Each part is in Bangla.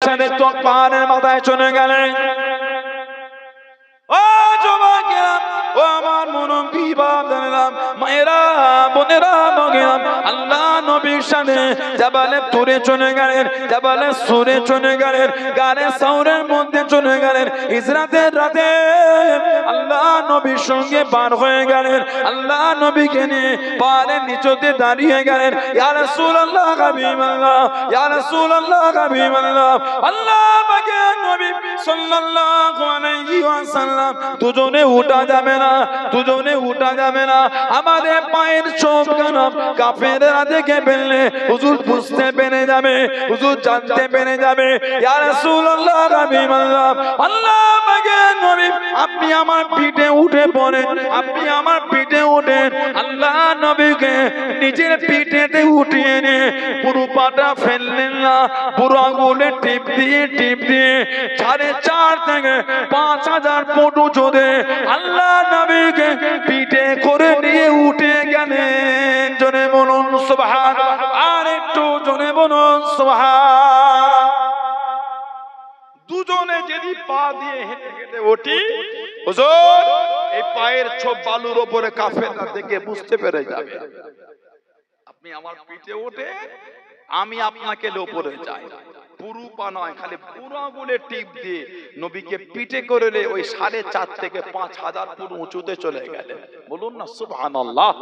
সাথে পাহাড়ের মাথায় চলে গেলেন। ও যুবকেরা, ও আমার মুরব্বি বাবারা, মায়েরা, বোনেরা, মগেরা, আল্লাহ নবীর সাথে জাবালে তুরে চলে গেলেন, জাবালে সুরে চলে গেলেন, গারে সাউরের মধ্যে চলে গেলেন। ইসরাতের রাতে আল্লাহ নবীর সঙ্গে বার হয়ে গেলেন। আল্লাহ নবীকে নিয়ে পাহাড়ের নিচতে দাঁড়িয়ে গেলেন। ইয়া রাসূলুল্লাহ, হাবিবাল্লাহ, ইয়া রাসূলুল্লাহ, হাবিবাল্লাহ। আল্লাহ পাকের নবী সাল্লাল্লাহু আলাইহি ওয়াসাল্লাম, দুজনে উঠা যাবে না, দুজনে উঠা যাবে না। আমাদের পায়ের ছোপ কেন কাফেররা দেখে ফেললে হুজুর বুঝতে পেরে যাবে, হুজুর জানতে পেরে যাবে। ইয়া রাসূলুল্লাহ, হাবিবাল্লাহ, আল্লাহ পাকের নবী, আপনি আমার পিঠে উঠে পড়েন, আপনি আমার পিঠে উঠেন। আল্লাহ নবীকে নিজের পিঠেতে উঠিয়ে নিয়ে পুরো পাটা ফেললেন না, পুরো আঙুলে টিপ দিয়ে 4.5 থেকে 5,000 ফুট উঁচুতে আল্লাহ নবীকে পিঠে করে নিয়ে উঠে গেলেন। জোরে বলুন সুবহানাল্লাহ, আর একটু জোরে বলুন সুবহানাল্লাহ। দুজনে যদি পা দিয়ে হেঁটে হেঁটে উঠি, হুজুর এই পায়ের ছোপ বালুর উপরে কাফেররা দেখে বুঝতে পেরে যাবে। আপনি আমার পিঠে উঠে, আমি আপনাকে উপরে যাই। পুরু পা নয়, খালি পুরো আঙুলে টিপ দিয়ে নবীকে পিঠে করে ওই 4.5 থেকে 5,000 ফুট উঁচুতে চলে গেলেন। বলুন না সুবহানাল্লাহ।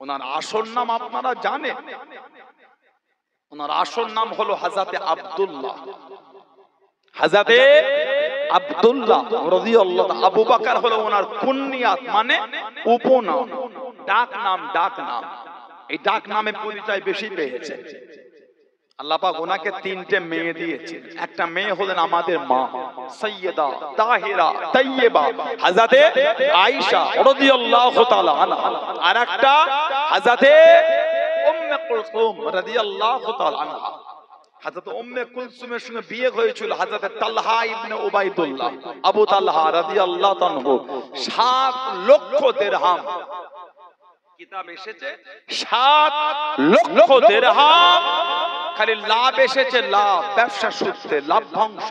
ওনার আসল নাম আপনারা জানেন? ওনার আসল নাম হলো হযরতে আব্দুল্লাহ, হযরতে আব্দুল্লাহ রাদিয়াল্লাহু। আবু বকর হলো ওনার কুনিয়াত, মানে উপনাম, ডাক নাম, ডাক নাম। এই ডাক নামে পরিচয় বেশি পেয়েছে। আল্লাহ পাক ওনাকে 3টে মেয়ে দিয়েছেন। একটা মেয়ে হলেন আমাদের মা সাইয়্যিদা তাহিরা তাইয়্যিবা হযরতে আয়েশা রাদিয়াল্লাহু তাআলা আনহা, আর একটা হযরতে উম্মে কুলসুম রাদিয়াল্লাহু তাআলা আনহা। হযরত উম্মে কুলসুমের সঙ্গে বিয়ে হয়েছিল হযরত তালহা ইবনে উবাইদুল্লাহ, আবু তালহা রাদিয়াল্লাহু তাআলা। 7 লক্ষ দিরহাম, কিতাব এসেছে 7 লক্ষ দিরহাম। খালি লাভ এসেছে, লাভ, ব্যবসা সূত্রে লাভ্যাংশ,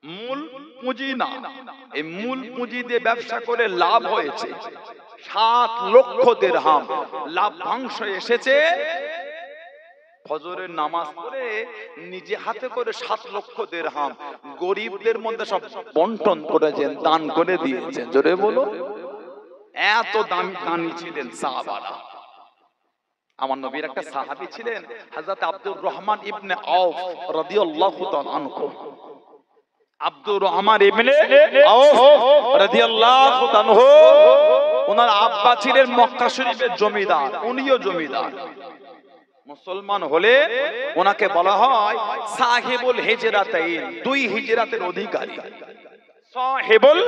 মূল পুঁজি না। এই মূল পুঁজি দিয়ে ব্যবসা করে লাভ হয়েছে 7 লক্ষ দিরহাম। লাভ্যাংশ এসেছে ফজরের নামাজ পড়ে নিজে হাতে করে 7 লক্ষ দিরহাম গরিবদের মধ্যে সব বন্টন করেছেন, দান করে দিয়েছেন। জোরে বলো, এত দামি দানি ছিলেন সাহাবারা। আমার নবীর একটা সাহাবী ছিলেন হযরত আব্দুর রহমান ইবনে আউফ রাদিয়াল্লাহু তাআলা আনহু। আব্দুর রহমান ইবনে আউফ রাদিয়াল্লাহু তাআলা আনহু, ওনার আব্বা ছিলেন মক্কা শরীফের জমিদার, উনিও জমিদার। মুসলমান হলে ওনাকে বলা হয় সাহেবুল হিজরাতাইন, 2 হিজরাতের অধিকারী। সাহেবুল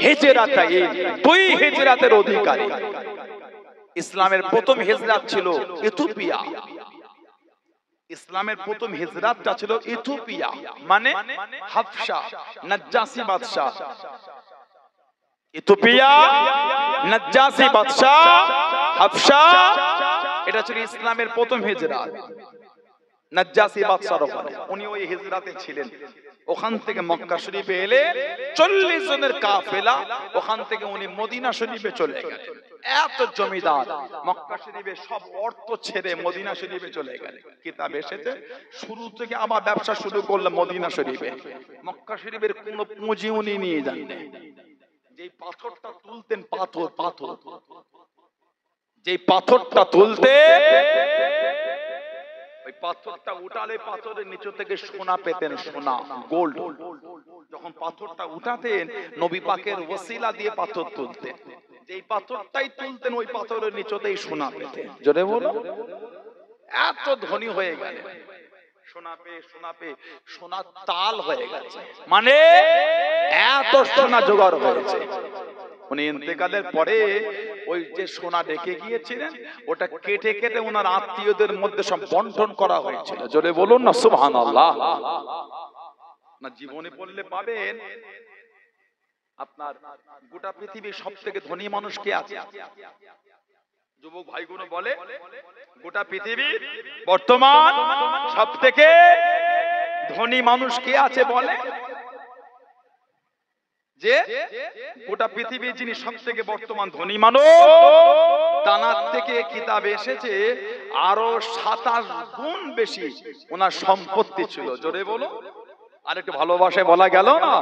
হিজরাতাইন, 2 হিজরাতের অধিকারী। ইসলামের প্রথম হিজরাত ছিল ইথিওপিয়া। ইসলামের প্রথম হিজরাতটা ছিল ইথিওপিয়া, মানে হাবশা, নাজ্জাসি বাদশা। ইথিওপিয়া, নাজ্জাসি বাদশা, হাবশা, এটা ছিল ইসলামের প্রথম হিজরাত। নাজ্জাসি বাদশার ওখানে উনি ওই হিজরাতে ছিলেন। ওখান থেকে মক্কা শরীফে এলে 40 জনের কাফেলা, ওখান থেকে উনি মদিনা শরীফে চলে গেলেন। এত জমিদার, মক্কা শরীফে সব অর্থ ছেড়ে মদিনা শরীফে চলে গেলেন। কিতাব এসেছে শুরু থেকে আবার ব্যবসা শুরু করলেন মদিনা শরীফে। মক্কা শরীফের কোনো পুঁজি উনি নিয়ে যাননি। যেই পাথরটা তুলতেন, পাথর যেই পাথরটা তুলতে, ওই পাথরটা উঠালে পাথরের নিচে থেকে সোনা পেতেন, সোনা, গোল্ড। যখন পাথরটা উঠাতেন নবী পাকের ওসিলা দিয়ে পাথর তুলতেন। যেই পাথরটাই তুলতেন ওই পাথরের নিচেতেই সোনা পেতেন। জোরে বলো, এত ধনী হয়ে গেলেন। সোনা পে সোনা তাল হয়ে গেছে, মানে এত সোনা জোগাড় হয়েছে। উনি ইন্তেকালের পরে ওই যে সোনা রেখে গিয়েছিলেন ওটা কেটে কেটে ওনার আত্মীয়দের মধ্যে সব বন্টন করা হয়েছিল। জোরে বলুন না সুবহানাল্লাহ। না জীবনে পড়লে পাবেন আপনার গোটা পৃথিবীর সবথেকে ধনী মানুষ কে আছে? যুবক ভাইগুলো বলে গোটা পৃথিবীর বর্তমান সবথেকে ধনী মানুষ কে আছে বলে? যে গোটা পৃথিবীর যিনি সবথেকে বর্তমান ধনী মানুষ, তানার থেকে কিতাবে এসেছে আরো 27 গুণ বেশি ওনার সম্পত্তি ছিল। জোরে বলো, আর একটু ভালোবাসায় বলা গেল না?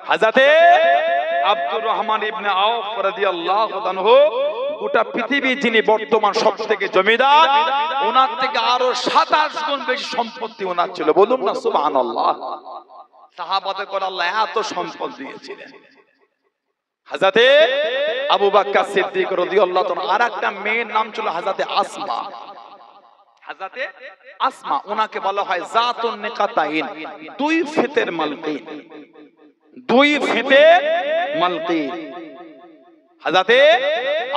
হযরতে আব্দুর রহমান ইবনে আওফ রাদিয়াল্লাহু আনহু, গোটা পৃথিবীর যিনি বর্তমান সবথেকে জমিদার, ওনার থেকে আরো 27 গুণ বেশি সম্পত্তি ওনার ছিল। বলুন না সুবহানাল্লাহ। সাহাবাদের করে আল্লাহ এত সম্পদ দিয়েছিলেন। হযরতে আবু বকর সিদ্দিক রাদিয়াল্লাহু তাআলা, আরেকটা মেয়ের নাম ছিল হযরতে আসমা। হযরতে আসমা, ওনাকে বলা হয় জাতুন নিকাতাইন, দুই ফিতের মালকিন, দুই ফিতের মালকিন। হযরতে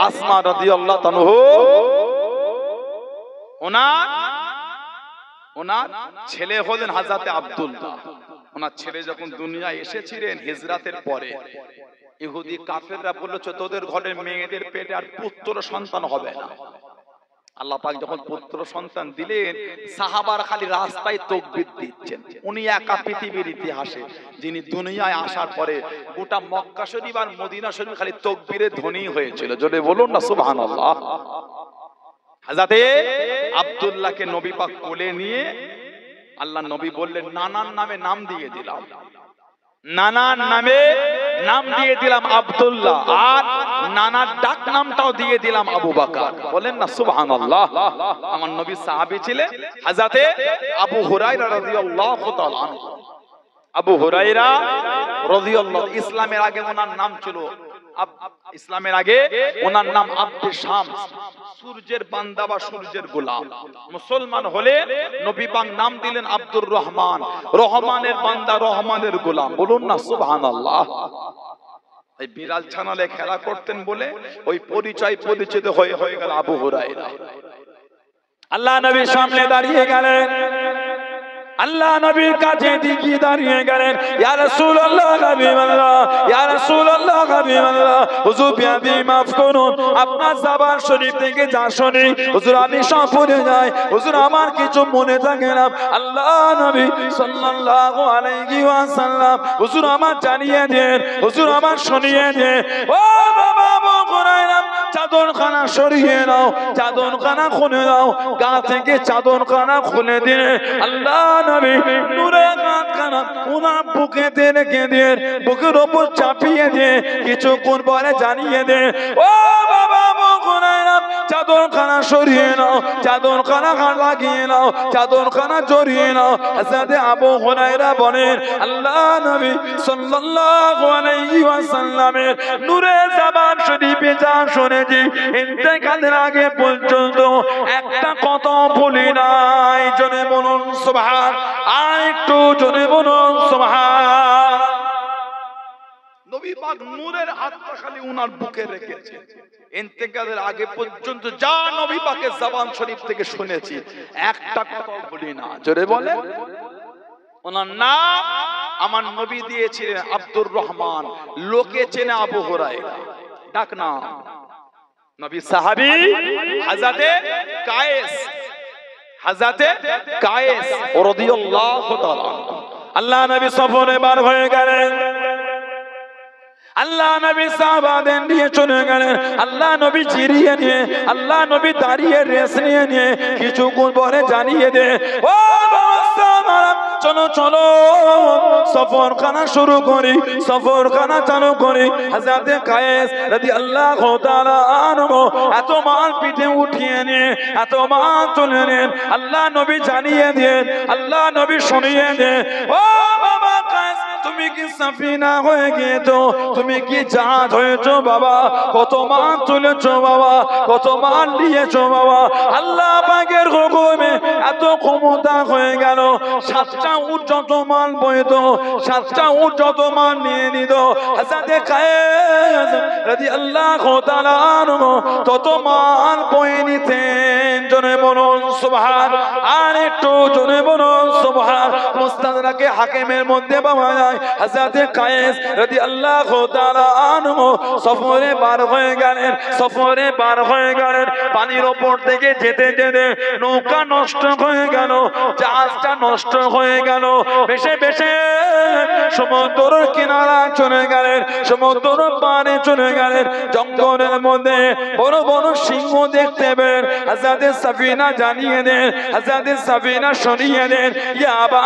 আসমা রাদিয়াল্লাহু তাআলা ওনার ছেলে হলেন হযরতে আব্দুল্লাহ। ওনার ছেলে যখন দুনিয়ায় এসেছিলেন হিজরাতের পরে, ইহুদি কাফেররা বলেছে তোদের ঘরের মেয়েদের পেটে আর পুত্র সন্তান হবে না। আল্লাহ পাক যখন পুত্র সন্তান দিলেন, সাহাবার খালি রাস্তায় তাকবীর দিচ্ছেন। উনি একা পৃথিবীর ইতিহাসে যিনি দুনিয়ায় আসার পরে গোটা মক্কা শরীফ আর মদিনা শরীফ খালি তাকবীরে ধ্বনি হয়েছিল। জোরে বলুন না সুবহানাল্লাহ। হযরতে আব্দুল্লাহকে নবী পাক কোলে নিয়ে আল্লাহ নবী বললেন, নানার নামে নাম দিয়ে দিলাম, নানার নামে নাম দিয়ে দিলাম আব্দুল্লাহ, আর নানার ডাক নামটাও দিয়ে দিলাম আবু বকর। বলেন না সুবহানাল্লাহ। আমার নবী সাহাবী ছিলেন হযরতে আবু হুরায়রা রাদিয়াল্লাহু তাআলা আনহু। আবু হুরায়রা রাদিয়াল্লাহু, ইসলামের আগে ওনার নাম ছিল ইসলামের আগে ওনার নাম আব্দে শামস, সূর্যের বান্দা বা সূর্যের গোলাম। মুসলমান হলে নবী পাক নাম দিলেন আব্দুর রহমান, রহমানের বান্দা, রহমানের গোলাম। বলুন না সুবহানাল্লাহ। এই বিড়াল ছানালে খেলা করতেন বলে ওই পরিচয় পরিচিত হয়ে গেল আবু হুরায়রা। আল্লাহ নবীর সামনে দাঁড়িয়ে গেলেন, আল্লাহ নবীর কাছে দিকে দাঁড়িয়ে গেলেন, ইয়া রাসূলুল্লাহ হাবিবাল্লাহ, ইয়া রাসূলুল্লাহ হাবিবাল্লাহ, হুজুর বিয়াদি মাফ করুন, আপনার জবান শরীফ থেকে যা শুনি হুজুর আমি সব ভুলে যাই, হুজুর আমার কিছু মনে থাকে না। আল্লাহ নবী সাল্লাল্লাহু আলাইহি ওয়াসাল্লাম হুজুর আমার জানিয়ে দেন, হুজুর আমার শুনিয়ে দেন। ও বাবা আবু হুরায়রা, চাদরখানা সরিয়ে নাও, চাদরখানা খুলে দাও, গা থেকে চাদরখানা খুলে দিয়ে আল্লাহ নবী নূরের হাতখানা ওনার বুকেতে রেখে দিয়ে বুকের উপর চাপিয়ে দিয়ে কিছুক্ষণ পরে জানিয়ে দে, ও বাবা আবু হুরায়রা, চাদরখানা সরিয়ে নাও, চাদরখানা লাগিয়ে নাও, চাদরখানা জড়িয়ে নাও। হযরতে আবু হুরায়রা বলেন, আল্লাহ নবী সাল্লাল্লাহু আলাইহি ওয়াসাল্লামের নূরের জবান শরীফে যা শুনেছি ইন্তেকালের আগে পর্যন্ত একটা কথা বলি নাই। জোরে বলুন সুবহান, আর একটু জোরে বলুন সুবহান। নবী পাক নূরের হাতটা খালি ওনার বুকে রেখেছে। ইন্তেকালের আগে পর্যন্ত যা নবী পাকের জবান শরীফ থেকে শুনেছি একটা কথা বলি না। জোরে বলে। ওনার নাম আমার নবী দিয়েছিলেন আব্দুর রহমান, লোকে চেনে আবু হুরায়রা, ডাক নাম। নবী সাহাবী হযরতে কায়েস, হযরতে কায়েস রাদিয়াল্লাহু তাআলা। আল্লাহ নবী সফরে বার হয়ে গেলেন, আল্লাহ নবী সাহাবাদের নিয়ে চলে গেলেন, আল্লাহ নবী চিরিয়ে নিয়ে, আল্লাহ নবী দাঁড়িয়ে রেস নিয়ে কিছুক্ষণ পরে জানিয়ে দে, ও চলো চলো সফরখানা শুরু করি, সফরখানা চালু করি। হযরতে কায়েস রাদিয়াল্লাহু তাআলা আনহু এত মাল পিঠে উঠিয়ে নিয়ে, এত মাল তুলে নেন, আল্লাহ নবী জানিয়ে দেন, আল্লাহ নবী শুনিয়ে দেন, ও বাবা কায়েস, তুমি কি সাফিনা হয়ে গিয়েছো, তুমি কি জাহাজ হয়েছো বাবা, কত মাল তুলেছো বাবা, কত মাল নিয়েছো বাবা। আল্লাহ পাকের হুকুমে এত ক্ষমতা হয়ে গেল, 7টা উট যত মাল বইতো, 7টা উট যত মাল নিয়ে নিত, হযরতে কায়েস রাদিয়াল্লাহু তাআলা আনহু তত মাল বয়ে নিতেন। জোরে বলুন সুবহান, আর একটু জোরে বলুন সুবহান। মুস্তাদরাকে হাকিমের মধ্যে পাওয়া যায় হযরত কায়েস রাদিয়াল্লাহু তাআলা আনহু সফরে বার হয়ে গেলেন, সফরে বার হয়ে গেলেন। পানির উপর থেকে যেতে যেতে নৌকা নষ্ট হয়ে গেল, জাহাজটা নষ্ট হয়ে গেল। ভেসে ভেসে সমুদ্রের কিনারা চলে গেলেন, সমুদ্র পাড়ে চলে গেলেন। জঙ্গলের মধ্যে বড় বড় সিংহ দেখতে পেলেন। হযরত সাফিনা জানিয়ে দেন, হযরত সাফিনা শুনিয়ে দেন, ইয়া আবা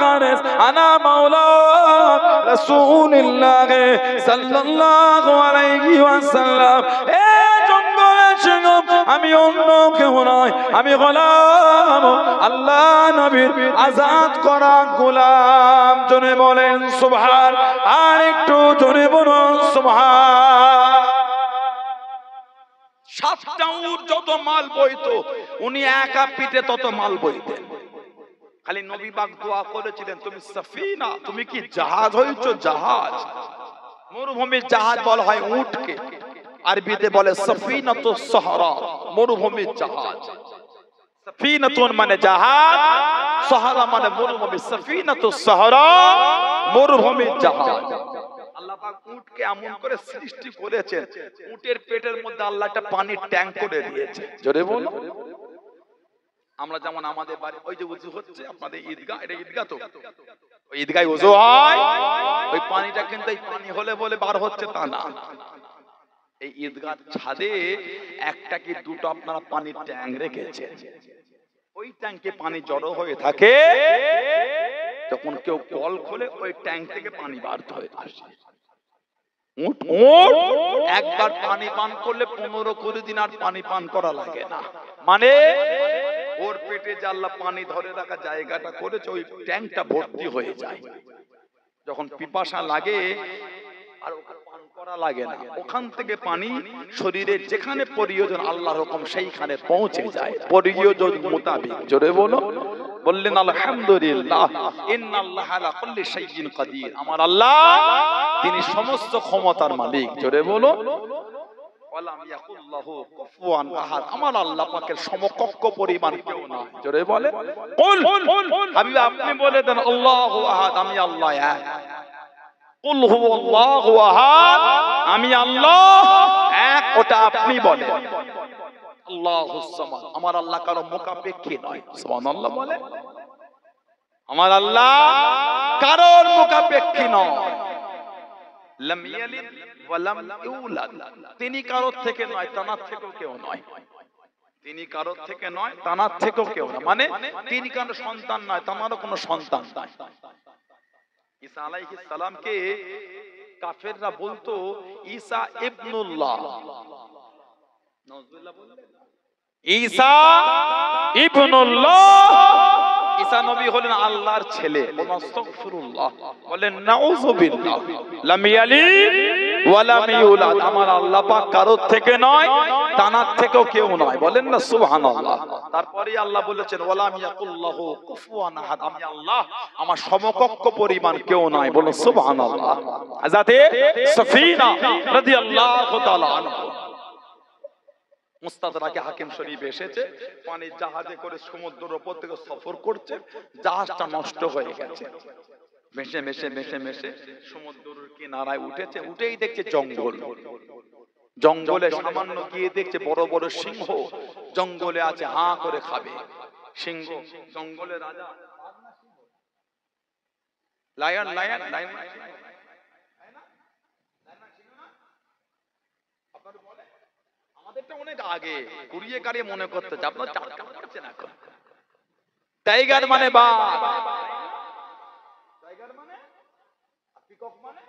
গারেস আনা মাওলা রাসূলুল্লাহ সাল্লাল্লাহু আলাইহি ওয়াসাল্লাম। এ জঙ্গলের সিংহ আমি অন্য কেউ নয়, আমি গোলাম, আল্লাহ নবীর আজাদ করা গোলাম। জোরে বলেন সুবহান, আর একটু জোরে বলুন সুবহান। সাতটা উট যত মাল বইতো উনি একা পিঠে তত মাল বইতেন। খালি নবী পাক দোয়া করেছিলেন, তুমি সাফিনা, তুমি কি জাহাজ হইছো? জাহাজ। মরুভূমির জাহাজ বলা হয় উটকে, আরবিতে বলে সাফিনাতুস সাহরা, মরুভূমির জাহাজ। সাফিনাতুন মানে জাহাজ, সাহরা মানে মরুভূমি। সাফিনাতুস সাহরা মরুভূমির জাহাজ। আল্লাহ পাক উটকে এমন করে সৃষ্টি করেছেন, উটের পেটের মধ্যে আল্লাহ একটা পানির ট্যাঙ্ক করে দিয়েছে। জোরে বলো। আমরা যেমন আমাদের বাড়ি ওই যে ওযু হচ্ছে, আপনাদের ঈদগাহ, এটা ঈদগাহ তো, ওই ঈদগাহে ওযু হয়, ওই পানিটা কিন্তু এই পানি হলে বলে বার হচ্ছে তা না। এই ঈদগাহ ছাদে একটা কি দুটো আপনারা পানির ট্যাঙ্ক রেখেছেন। ওই ট্যাঙ্কে পানি জড়ো হয়ে থাকে, যখন কেউ কল খোলে ওই ট্যাঙ্ক থেকে পানি বার হয়ে আসে। একবার পানি পান করলে 15-20 দিন আর পানি পান করা লাগে না। মানে ওর পেটে যে আল্লাহ পানি ধরে রাখা জায়গাটা করেছে, ওই ট্যাঙ্কটা ভর্তি হয়ে যায়। যখন পিপাসা লাগে আর ওকে পান করা লাগে না, ওখান থেকে পানি শরীরের যেখানে প্রয়োজন আল্লাহর হুকুম সেইখানে পৌঁছে যায় প্রয়োজন মোতাবেক। জোরে বলো। বললেন আলহামদুলিল্লাহ, ইন্নাল্লাহা আলা কুল্লি শাইইন কাদির। আমার আল্লাহ তিনি সমস্ত ক্ষমতার মালিক। জোরে বলো। ওয়ালাম ইয়াকুল্লাহু কুফুয়ান আহাদ। আমার আল্লাহ পাকের সমকক্ষ পরিমাণ কেউ না। জোরে বলে। কুল, হাবিব আপনি বলে দেন আল্লাহু আহাদ, আমি আল্লাহ এক। কুল হুয়াল্লাহু আহাদ, আমি আল্লাহ এক, ওটা আপনি বলেন। আল্লাহুস সামাদ, আমার আল্লাহ কারো মুখাপেক্ষী নয়। সুবহানাল্লাহ বলে। আমার আল্লাহ কারোর মুখাপেক্ষী নয়। লাম ইয়ালিদ ওয়া লাম ইউলাদ, তিনি কারোর থেকে নয়, তানার থেকেও কেউ নয়। তিনি কারোর থেকে নয়, তানার থেকেও কেউ না। মানে তিনি কারোর সন্তান নয়, তানারও কোনো সন্তান নয়। ঈসা আলাইহিস সালামকে কাফেররা বলতো ঈসা ইবনুল্লাহ। নাউজুবিল্লাহ বললেন ঈসা ইবনুল্লাহ। ঈসা নবী হলেন আল্লাহর ছেলে। আস্তাগফিরুল্লাহ বলেন নাউজুবিল্লাহ। লাম ইয়ালিদ ওয়া লাম ইউলাদ, আমার আল্লাহ পাক কারোর থেকে নয়, তানার থেকেও কেউ নয়। বলেন না সুবহানাল্লাহ। তারপরে আল্লাহ বলেছেন ওয়ালাম ইয়াকুল্লাহু কুফুয়ান আহাদ, আমি আল্লাহ আমার সমকক্ষ পরিমাণ কেউ নয়। বলুন সুবহানাল্লাহ। হযরত সাফিনা রাদিয়াল্লাহু তাআলা আনহা মুস্তাদরাকে হাকিম শরীফ এসেছে, পানির জাহাজে করে সমুদ্রের উপর থেকে সফর করছে, জাহাজটা নষ্ট হয়ে গেছে। মেশে মেশে মেশে মেশে সমুদ্রের কিনারায় উঠেছে, উঠেই দেখছে জঙ্গল। জঙ্গলে সামান্য গিয়ে দেখছে বড় বড় সিংহ জঙ্গলে আছে, হাঁ করে খাবে। সিংহ জঙ্গলের রাজা, লায়ন লায়ন লায়ন। আমাদেরটা অনেক আগে কুড়িয়ে কাড়িয়ে মনে করতে, আপনার চারটা পড়ছেন এখন। টাইগার মানে বাঘ, টাইগার মানে পিকক মানে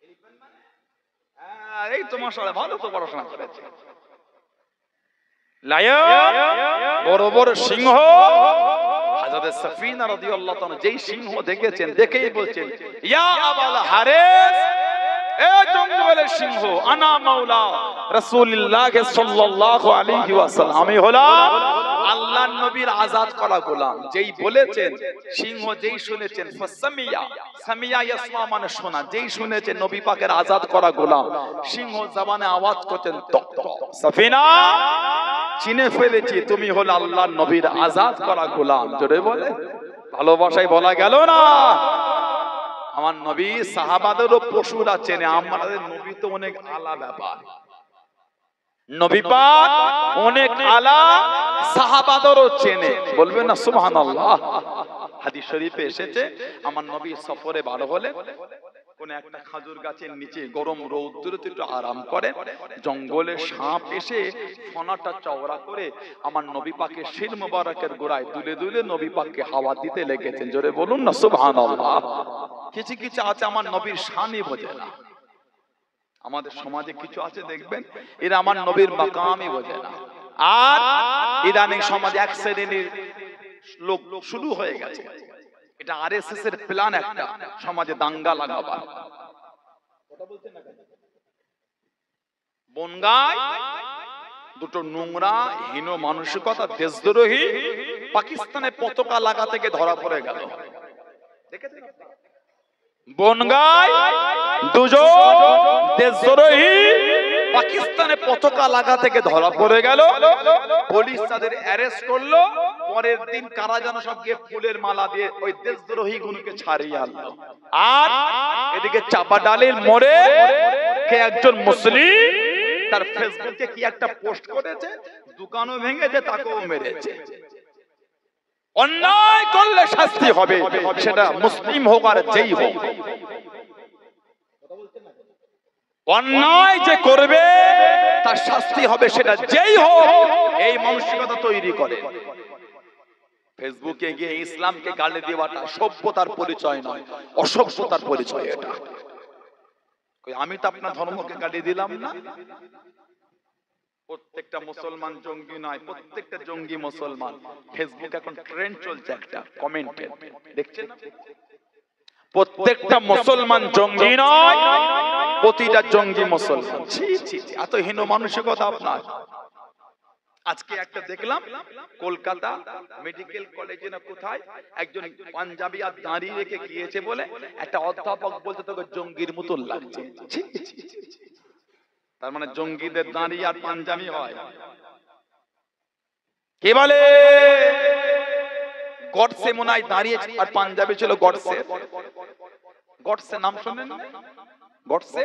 এলিফ্যান্ট মানে, হ্যাঁ এই তোমার সাথে ভালো তো পড়াশোনা করেছে। লায়ন বড় বড় সিংহ। হযরত সাফিনা রাদিয়াল্লাহু তাআলা যেই সিংহ দেখেছেন, দেখেই বলছেন ইয়া আবাল হারিস, এ জঙ্গলের সিংহ, আনা মাওলা রাসূলুল্লাহ সাল্লাল্লাহু আলাইহি ওয়াসাল্লাম, আমি হলাম আল্লাহর নবীর আজাদ করা গোলাম। যেই বলেছেন সিংহ, যেই শুনেছেন ফাসামিয়া, সামিয়া ইয়াসমা মানে শোনা, যেই শুনেছেন নবী পাকের আজাদ করা গোলাম, সিংহ জবানে আওয়াজ করতেন তক তক। সাফিনা চিনে ফেলেছি তুমি হলো আল্লাহর নবীর আজাদ করা গোলাম। জোরে বলে ভালোবাসায় বলা গেল না। আমার নবী সাহাবাদেরও পশুরা চেনে, আমাদের নবী তো অনেক আলা ব্যাপার। নবী পাক অনেক আলা, সাহাবাদেরও চেনে। বলবেন না সুবহানাল্লাহ? হাদিস শরীফে এসেছে আমার নবী সফরে বার হলেন, কোন একটা খাজুর গাছের নিচে গরম রৌদ্রে একটু আরাম করে, জঙ্গলে সাপ এসে ফনাটা চওড়া করে আমার নবী পাকের শির মোবারকের গোড়ায় দুলে দুলে নবী পাককে হাওয়া দিতে লেগেছেন। জোরে বলুন না সুবহানাল্লাহ? কিছু কিছু আছে আমার নবীর শানই বোঝে না। আমাদের সমাজে কিছু আছে দেখবেন এরা আমার নবীর মাকামই বোঝে না। আর ইদানিং সমাজে এক শ্রেণীর লোক শুরু হয়ে গেছে, এটা আরএসএস এর প্ল্যান, একটা সমাজে দাঙ্গা লাগাবার। বনগাঁয় দুটো নোংরা হীন মানসিকতা দেশদ্রোহী পাকিস্তানের পতাকা লাগা থেকে ধরা পড়ে গেল। বনগাঁয় দুজন দেশদ্রোহী পাকিস্তানের পতাকা লাগা থেকে ধরা পড়ে গেল। পুলিশ তাদের অ্যারেস্ট করলো। পরের দিন কারা যেন সব গিয়ে ফুলের মালা দিয়ে ওই দেশদ্রোহী গুলোকে ছাড়িয়ে আনলো। আর এদিকে চাপাডালির মোড়ে কে একজন মুসলিম তার ফেসবুকে কি একটা পোস্ট করেছে, দোকানও ভেঙেছে, তাকেও মেরেছে। অন্যায় করলে শাস্তি হবে, সেটা মুসলিম হোক আর যেই হোক। অন্যায় যে করবে তার শাস্তি হবে, সেটা যেই হোক। এই মানসিকতা তৈরি করে ফেসবুকে গিয়ে ইসলামকে গালি দেওয়াটা সভ্যতার পরিচয় নয়, অসভ্যতার পরিচয় এটা। আমি তো আপনার ধর্মকে গালি দিলাম না। প্রত্যেকটা মুসলমান জঙ্গি নয়, প্রত্যেকটা জঙ্গি মুসলমান। ফেসবুক এখন ট্রেন্ড চলছে একটা কমেন্টে, দেখছেন? প্রত্যেকটা মুসলমান জঙ্গি নয়, প্রতিটা জঙ্গি মুসলমান। ছি ছি, এত হীন মানসিকতা আপনার। আজকে একটা দেখলাম কলকাতা মেডিকেল কলেজে না কোথায় একজন পাঞ্জাবি আর দাঁড়িয়ে রেখে গিয়েছে বলে একটা অধ্যাপক বলতে তোকে জঙ্গির মতন লাগছে। তার মানে জঙ্গিদের দাঁড়িয়ে আর পাঞ্জাবি হয়? কে বলে? গডসে মনে হয় দাঁড়িয়ে আর পাঞ্জাবি ছিল গডসে। গডসে নাম শোনেন? গডসে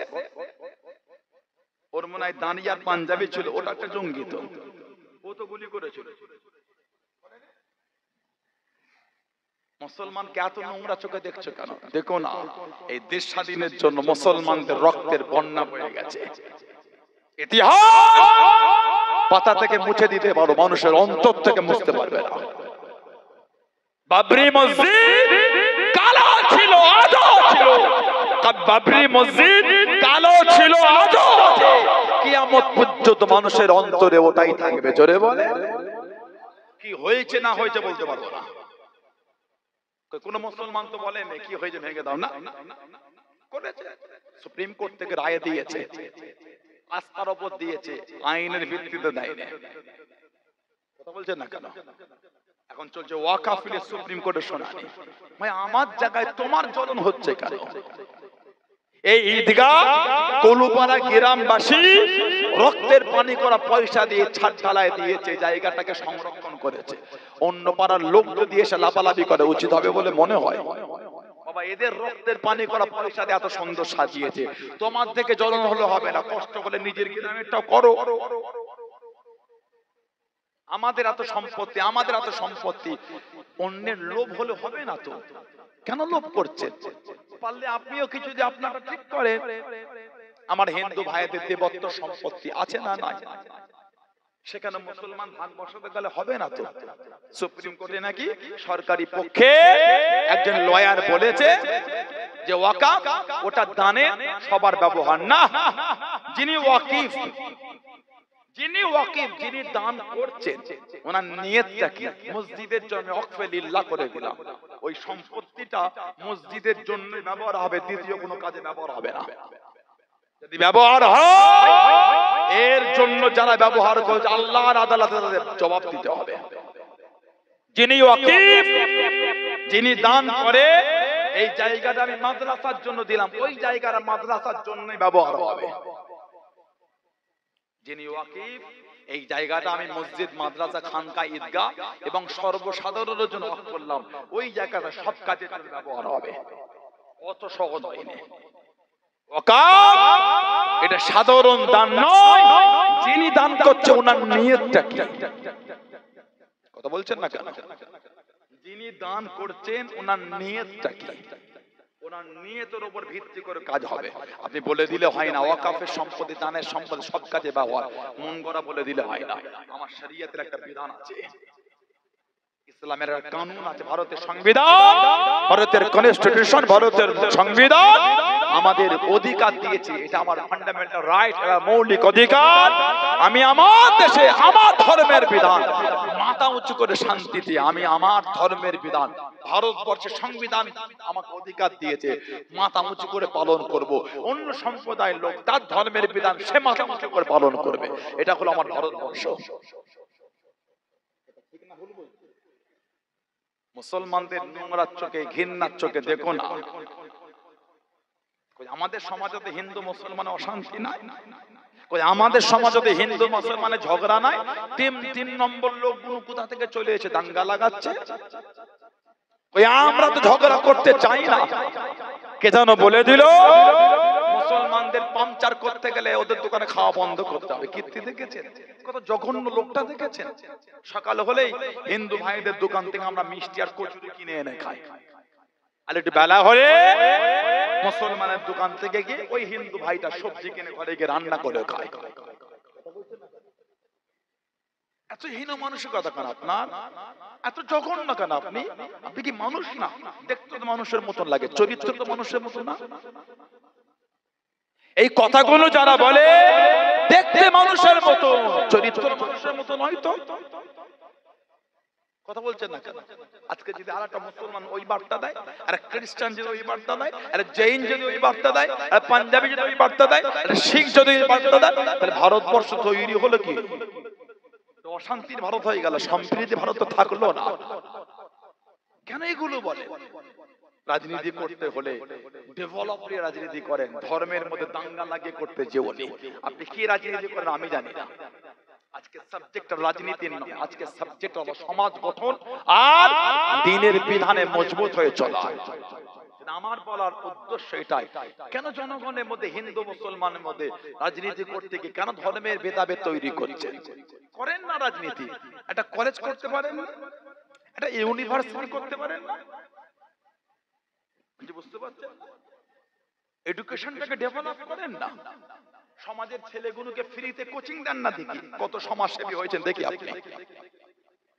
ওর মনে হয় দাঁড়িয়ে আর পাঞ্জাবি ছিল, ওটা একটা জঙ্গি। তো ও তো গুলি করেছিল। মুসলমানকে এত নোংরা চোখে দেখছো কেন? দেখো না, এই দেশ স্বাধীনের জন্য মুসলমানদের রক্তের বন্যা বয়ে গেছে। ইতিহাস পাতা থেকে মুছে দিতে পারো, মানুষের অন্তর থেকে মুছতে পারবে না। বাবরি মসজিদ কালো ছিল, আজও ছিল। বাবরি মসজিদ কালো ছিল, আজও আছে। কিয়ামত পর্যন্ত মানুষের অন্তরে ওটাই থাকবে। জোরে বলে কি হয়েছে না হয়েছে বলতে পারবো না। কোন মুসলমান তো বলেন কি হয়েছে ভেঙে দাও না, করেছে। সুপ্রিম কোর্ট থেকে রায় দিয়েছে, আস্থার উপর দিয়েছে, আইনের ভিত্তিতে দেয় না। কথা বলছেন না কেন? এখন চলছে ওয়াকফ নিয়ে সুপ্রিম কোর্টের শুনানি। ভাই আমার জায়গায় তোমার জ্বলন হচ্ছে কেন? এই ঈদগাহ কলুপাড়া গ্রামবাসী রক্তের পানি করা পয়সা দিয়ে ছাদ ঢালাই দিয়েছে, জায়গাটাকে সংরক্ষণ করেছে। অন্য পাড়ার লোক যদি এসে লাফালাফি করে উচিত হবে বলে মনে হয়? বাবা এদের রক্তের পানি করা পয়সা দিয়ে এত সুন্দর সাজিয়েছে, তোমার থেকে জ্বলন হলে হবে না। কষ্ট করে নিজের গ্রামেরটাও করো। আমাদের এত সম্পত্তি, আমাদের এত সম্পত্তি, অন্যের লোভ হলে হবে না তো? কেন লোভ করছেন? পারলে আপনিও কিছু যদি আপনারা ঠিক করে। আমার হিন্দু ভাইদের দেবত্ব সম্পত্তি আছে না নাই? সেখানে মুসলমান ভাগ বসাতে গেলে হবে না তো? সুপ্রিম কোর্টে নাকি সরকারি পক্ষে একজন লয়ার বলেছে যে ওয়াকফ ওটা দানে সবার ব্যবহার না। যিনি ওয়াকিফ, যিনি দান করছেন, ওনার নিয়তটা কি? মসজিদের জন্য ওয়াকফে লিল্লাহ করে দিলাম, ওই সম্পত্তিটা মসজিদের জন্য ব্যবহার হবে, দ্বিতীয় কোনো কাজে ব্যবহার হবে না। যদি ব্যবহার হয় এর জন্য যারা ব্যবহার করেছে আল্লাহর আদালতে তাদের জবাব দিতে হবে। যিনি ওয়াকিফ, যিনি দান করে এই জায়গাটা আমি মাদ্রাসার জন্য দিলাম, ওই জায়গাটা মাদ্রাসার জন্যই ব্যবহার হবে। যিনি ওয়াকিফ এই জায়গাটা আমি মসজিদ, মাদ্রাসা, খানকা, ঈদগাহ এবং সর্বসাধারণের জন্য ওয়াকফ করলাম। ওই জায়গাটা সব কাজের জন্য ব্যবহার হবে। অত সহজ হয়নি। ওয়াকফ এটা সাধারণ দান নয়। যিনি দান করছে ওনার নিয়তটা কি? কথা বলছেন না কেন? যিনি দান করছেন ওনার নিয়তটা কি? ওনার নিয়তের উপর ভিত্তি করে কাজ হবে। আপনি বলে দিলে হয় না। ওয়াকফের সম্পত্তি, দানের সম্পত্তি সব কাজে ব্যবহার। মন গড়া বলে দিলে হয় না। আমার শরীয়তের একটা বিধান আছে, ইসলামের একটা কানুন আছে। ভারতের সংবিধান, ভারতের কনস্টিটিউশন, ভারতের সংবিধান আমাদের অধিকার দিয়েছে। এটা আমার ফান্ডামেন্টাল রাইট, এটা মৌলিক অধিকার। আমি আমার দেশে আমার ধর্মের বিধান মাথা উঁচু করে শান্তিতে আমি আমার ধর্মের বিধান, ভারতবর্ষের সংবিধান আমাকে অধিকার দিয়েছে, মাথা উঁচু করে পালন করব। অন্য সম্প্রদায়ের লোক তার ধর্মের বিধান সে মাথা উঁচু করে পালন করবে। এটা হলো আমার ভারতবর্ষ। মুসলমানদের নোংরার চোখে, ঘৃণার চোখে দেখো না। আমাদের সমাজে হিন্দু মুসলমানের অশান্তি নাই, আমাদের সমাজে হিন্দু মুসলমানের ঝগড়া নাই। তিন নম্বর লোকগুলো কোথা থেকে চলে এসে দাঙ্গা লাগাচ্ছে। আমরা তো ঝগড়া করতে চাই না। কে যেন বলে দিল মুসলমানদের পাংচার করতে গেলে ওদের দোকানে খাওয়া বন্ধ করতে হবে। কীর্তি দেখেছেন? কত জঘন্য লোকটা দেখেছেন? সকাল হলেই হিন্দু ভাইদের দোকান থেকে আমরা মিষ্টি আর কচুরি কিনে এনে খাই। আর একটু বেলা হলে মুসলমানের দোকান থেকে গিয়ে ওই হিন্দু ভাইটা সবজি কিনে ঘরে গিয়ে রান্না করে খায়। এত হীন মানসিকতা কেন আপনার? এত জঘন্য কেন আপনি? আপনি কি মানুষ না? দেখতে তো মানুষের মতন লাগে, চরিত্র তো মানুষের মতন না। এই কথাগুলো যারা বলে দেখতে মানুষের মতো, চরিত্র মানুষের মতো নয় তো। কথা বলছেন না কেন? আজকে যদি আরেকটা মুসলমান ওই বার্তা দেয়, আর খ্রিস্টান যদি ওই বার্তা দেয়, আর জৈন যদি ওই বার্তা দেয়, আর পাঞ্জাবি যদি ওই বার্তা দেয়, আর শিখ যদি ওই বার্তা দেয়, তাহলে ভারতবর্ষ তৈরি হলো কি? অশান্তির ভারত হয়ে গেল, সম্প্রীতি ভারত থাকলো না। কেন এগুলো বলে? রাজনীতি করতে হলে ডেভেলপলি রাজনীতি করেন, ধর্মের মধ্যে দাঙ্গা লাগিয়ে করতে যেও নেই। আপনি কি রাজনীতি করেন আমি জানি না। আজকে সাবজেক্ট রাজনীতি নয়, আজকে সাবজেক্ট হলো সমাজ গঠন আর দ্বীনের বিধানে মজবুত হয়ে চলা। আমার বলার উদ্দেশ্য এটাই, কেন জনগণের মধ্যে হিন্দু মুসলমানের মধ্যে রাজনীতি করতে গিয়ে কেন ধর্মের ভেদাভেদ তৈরি করছেন? করেন না রাজনীতি, একটা কলেজ করতে পারেন না, একটা ইউনিভার্সিটি করতে পারেন না। বুঝতে পারছেন? এডুকেশনটাকে ডেভেলপ করেন না। সমাজের ছেলেগুলোকে ফ্রিতে কোচিং দেন না। দেখি কত সমাজসেবী হয়েছেন দেখি আপনি।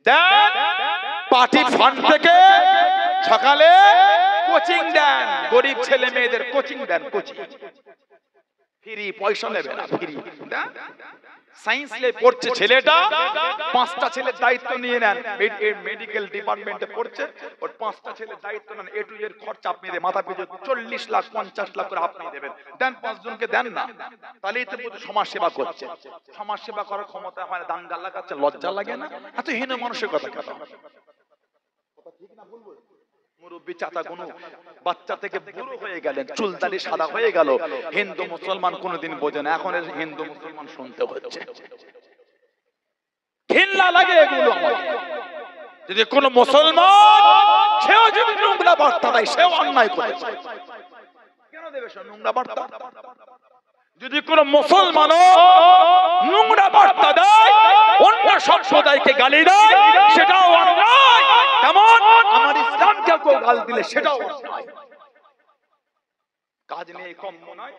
দেন পার্টি ফান্ড থেকে সকালে কোচিং দেন, গরিব ছেলে মেয়েদের কোচিং দেন, কোচিং ফ্রি, পয়সা নেবে না, ফ্রি দেন। সায়েন্স লে পড়ছে ছেলেটা, 5টা ছেলের দায়িত্ব নিয়ে নেন। মেডিকেল ডিপার্টমেন্টে পড়ছে, ওর 5টা ছেলের দায়িত্ব নেন। এ টু এর খরচা আপনি দেন, মাথা পিছু 40 লাখ 50 লাখ করে আপনি দেবেন। দেন 5 জনকে দেন না, তাহলেই তো সমাজ সেবা করছে। সমাজ সেবা করার ক্ষমতা হয় না, দাঙ্গা লাগাচ্ছে, লজ্জা লাগে না? এত হীন মানুষের কথা কেন? ঠিক না বলবো? মুরব্বী চাচা গুলো বাচ্চা থেকে বুড়ো হয়ে গেলেন, চুলদাড়ি সাদা হয়ে গেল। হিন্দু মুসলমান কোনদিন বোঝে না, এখন হিন্দু মুসলমান শুনতে হচ্ছে। ঘৃণা লাগে এগুলো আমাকে। যদি কোন মুসলমান সেও যদি নোংরা বার্তা দেয়, সেও অন্যায় করেছে। কেন দেবে সে নোংরা বার্তা? যদি কোন মুসলমান নোংরা বার্তা দেয়, অন্য সম্প্রদায়কে গালি দেয়, সেটাও অন্যায়। তেমন আমার ইসলামকে কেউ গালি দিলে সেটাও অন্যায়। কাজ নেই, কম নয়,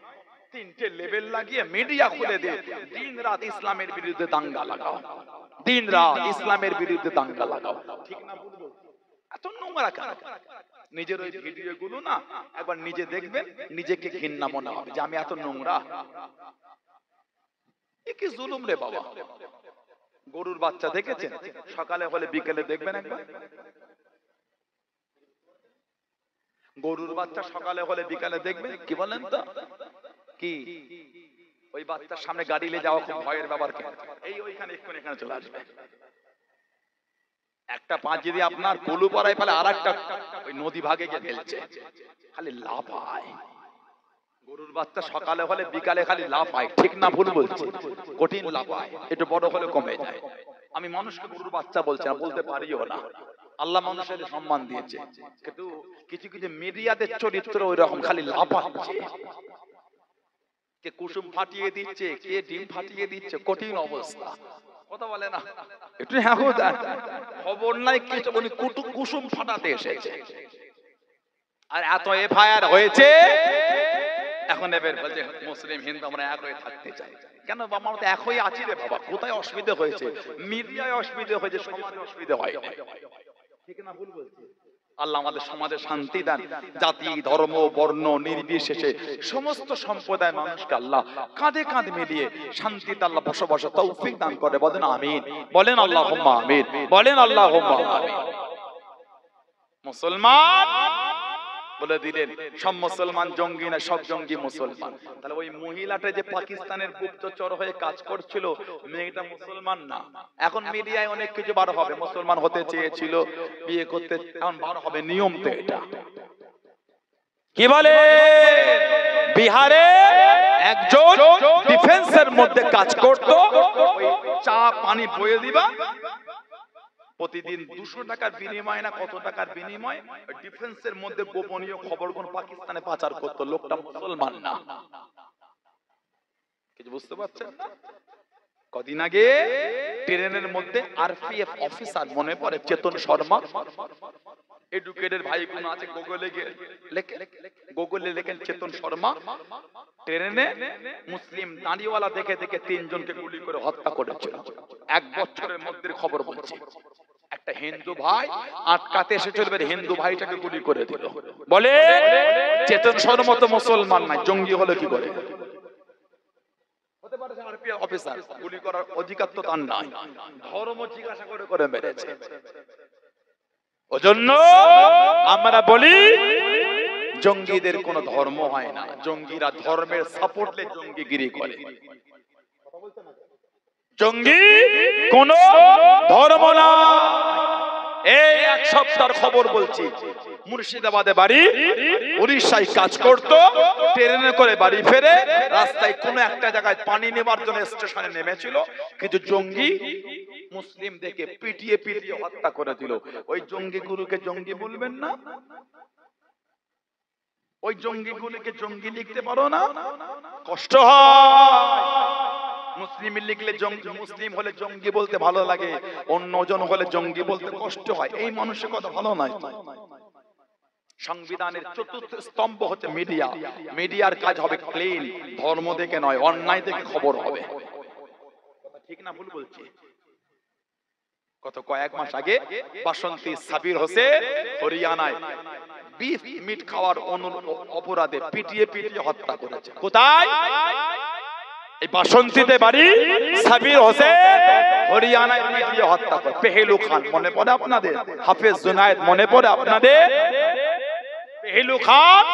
3টে লেভেল লাগিয়ে মিডিয়া খুলে দিয়ে দিন রাত ইসলামের বিরুদ্ধে দাঙ্গা লাগাও, দিন রাত ইসলামের বিরুদ্ধে দাঙ্গা লাগাও। ঠিক না বলবো? এত নোংরা কেন? নিজের ওই ভিডিও গুলো না একবার নিজে দেখবেন, নিজেকে ঘৃণা মনে হবে যে আমি এত নোংরা। এ কি জুলুম রে বাবা। গরুর বাচ্চা দেখেছেন? সকালে হলে বিকেলে দেখবেন একবার। গরুর বাচ্চা সকালে হলে বিকালে দেখবেন, কি বলেন তো? কি ওই বাচ্চার সামনে গাড়ি নিয়ে যাওয়া খুব ভয়ের ব্যাপার। কেন? এই ওইখানে এক্ষুনি এখানে চলে আসবে। একটা পাঁচ যদি আপনার কলু পড়ায় ফেলে, আর একটা ওই নদী ভাগে গিয়ে ফেলছে, খালি লাফায়। গরুর বাচ্চা সকালে হলে বিকালে খালি লাভ হয়, ঠিক না ভুল বলছি? কঠিন লাভ হয়, একটু বড় হলে কমে যায়। আমি মানুষকে গরুর বাচ্চা বলছি না, বলতে পারিও না। আল্লাহ মানুষের সম্মান দিয়েছে, কিন্তু কিছু কিছু মিডিয়াদের চরিত্র ওই রকম, খালি লাভ হচ্ছে। কে কুসুম ফাটিয়ে দিচ্ছে, কে ডিম ফাটিয়ে দিচ্ছে, কঠিন অবস্থা। কথা বলে না একটু? হ্যাঁ, খবর নাই কিছু, উনি কুসুম ফাটাতে এসেছে। আর এত এফআইআর হয়েছে, এখন এবার বলছে মুসলিম হিন্দু আমরা এক হয়ে থাকতে চাই। কেন বাবা, আমরা তো এক হয়ে আছি রে বাবা। কোথায় অসুবিধা হয়েছে? মিডিয়ায় অসুবিধা হয়েছে, সমাজে অসুবিধা হয় না। ঠিক না ভুল বলছি? আল্লাহ আমাদের সমাজে শান্তি দেন। জাতি ধর্ম বর্ণ নির্বিশেষে সমস্ত সম্প্রদায়ের মানুষকে আল্লাহ কাঁধে কাঁধ মিলিয়ে শান্তিতে আল্লাহ বসবাসের তৌফিক দান করে। বলেন আমিন, বলেন আল্লাহুম্মা আমিন, বলেন আল্লাহুম্মা আমিন। মুসলমান বলে দিলেন সব মুসলমান জঙ্গি না, সব জঙ্গি মুসলমান। তাহলে ওই মহিলাটা যে পাকিস্তানের গুপ্তচর হয়ে কাজ করছিল, মেয়েটা মুসলমান না। এখন মিডিয়ায় অনেক কিছু বার হবে, মুসলমান হতে চেয়েছিল, বিয়ে করতে, এখন বার হবে নিয়ম তো এটা। কি বলে, বিহারে একজন ডিফেন্সের মধ্যে কাজ করত, ওই চা পানি বয়ে দিবা, প্রতিদিন 200 টাকার বিনিময় না কত টাকার বিনিময় ডিফেন্সের মধ্যে গোপনীয় খবরগুলো পাকিস্তানে পাচার করত। লোকটা মুসলমান না। কিছু বুঝতে পারছেন না? কদিন আগে ট্রেনের মধ্যে আরপিএফ অফিসার, মনে পড়ে চেতন শর্মা, এডুকেটেড ভাই কোন আছে, গুগলে লেখেন চেতন শর্মা, ট্রেনে মুসলিম দাঁড়িওয়ালা দেখে দেখে 3 জনকে গুলি করে হত্যা করেছিল। 1 বছরের মধ্যে খবর বলছি। একটা হিন্দু ভাই আটকাতে এসে চলবে, হিন্দু ভাইটাকে গুলি করে দিল। বলে চেতন শর্মা তো মুসলমান নাই, জঙ্গি হলো কি করে? হতে পারে আরপিএফ অফিসার, গুলি করার অধিকার তো তার নাই, ধর্ম জিজ্ঞাসা করে করে মেরেছে। ওজন্য আমরা বলি জঙ্গিদের কোনো ধর্ম হয় না, জঙ্গিরা ধর্মের সাপোর্টে জঙ্গিগিরি করে। জঙ্গি কোন ধর্ম না। এই 1 সপ্তাহের খবর বলছি, মুর্শিদাবাদে বাড়ি, উড়িষ্যায় কাজ করত, ট্রেনে করে বাড়ি ফেরে রাস্তায় কোন একটা জায়গায় পানি নেবার জন্য স্টেশনে নেমেছিল, কিছু জঙ্গি মুসলিম দেখে পিটিয়ে পিটিয়ে হত্যা করে দিল। ওই জঙ্গি গুরুকে জঙ্গি বলবেন না? ওই জঙ্গি গুলিকে জঙ্গি লিখতে পারো না? কষ্ট হয়। মুসলিম লিখলে জঙ্গি, মুসলিম হলে জঙ্গি বলতে ভালো লাগে, অন্যজন হলে জঙ্গি বলতে কষ্ট হয়। এই মানুষের কথা ভালো নয়। সংবিধানের 4র্থ স্তম্ভ হচ্ছে মিডিয়া। মিডিয়ার কাজ হবে ক্লিন, ধর্ম দেখে নয়, অন্যায় দেখে খবর হবে। ঠিক না ভুল বলছি? গত কয়েক মাস আগে বাসন্তী সাবির হোসেন হরিয়ানায় বিফ মিট খাওয়ার অপরাধে পিটিয়ে পিটিয়ে হত্যা করেছে। কোথায়? এই বাসন্তীতে বাড়ি, সাবির হোসেন হরিয়ানায় পিটিয়ে হত্যা করে। পেহেলু খান মনে পড়ে আপনাদের? হাফেজ জুনায়েদ মনে পড়ে আপনাদের? পেহেলু খান,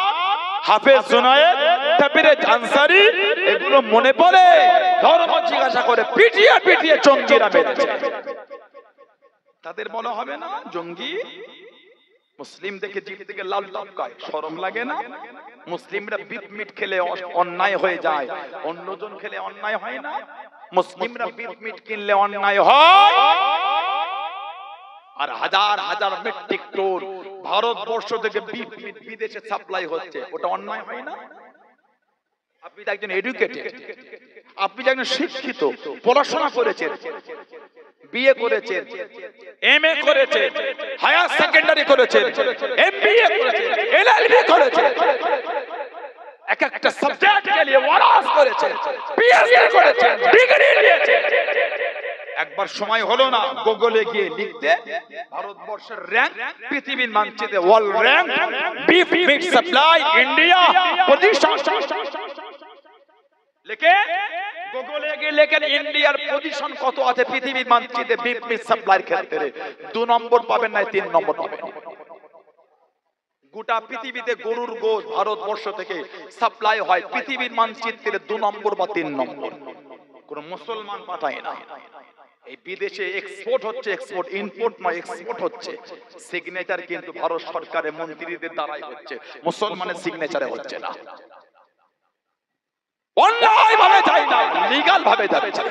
হাফেজ জুনায়েদ, তাবিরেজ আনসারী, এগুলো মনে পড়ে? ধর্ম জিজ্ঞাসা করে পিটিয়ে পিটিয়ে জঙ্গিরা মেরেছে। তাদের বলা হবে না জঙ্গি? মুসলিম দেখে জিভ থেকে লাল টপকায়, শরম লাগে না? মুসলিমরা বিফ মিট খেলে অন্যায় হয়ে যায়, অন্যজন খেলে অন্যায় হয় না? মুসলিমরা বিফ মিট কিনলে অন্যায় হয়, আর হাজার হাজার মেট্রিক টন ভারতবর্ষ থেকে বিফ মিট বিদেশে সাপ্লাই হচ্ছে, ওটা অন্যায় হয় না? আপনি তো একজন এডুকেটেড, আপনি যে একজন শিক্ষিত, পড়াশোনা করেছেন, বিয়ে করেছেন, এমএ করেছেন, হায়ার সেকেন্ডারি করেছেন, এমবিএ করেছেন, এলএলবি করেছেন, এক একটা সাবজেক্টকে নিয়ে অনার্স করেছেন, পিএইচডি করেছেন, ডিগ্রি নিয়েছেন। একবার সময় হলো না গুগলে গিয়ে লিখতে ভারতবর্ষের র‍্যাঙ্ক, পৃথিবীর মানচিত্রে world rank, beef meat supply India position লিখে গুগলে গিয়ে লেখেন ইন্ডিয়ার পজিশন কত আছে পৃথিবীর মানচিত্রে বিফ মিট সাপ্লাইয়ের ক্ষেত্রে। 2 নম্বর পাবেন না, 3 নম্বর পাবেন। গোটা পৃথিবীতে গরুর গোশত ভারতবর্ষ থেকে সাপ্লাই হয়, পৃথিবীর মানচিত্রে 2 নম্বর বা 3 নম্বর। কোন মুসলমান পাঠায় না। এই বিদেশে এক্সপোর্ট হচ্ছে, এক্সপোর্ট ইম্পোর্ট নয়, এক্সপোর্ট হচ্ছে। সিগনেচার কিন্তু ভারত সরকারের মন্ত্রীদের দ্বারাই হচ্ছে, মুসলমানের সিগনেচারে হচ্ছে না। অন্যায় ভাবে যায় না, লিগ্যাল ভাবে যাচ্ছে।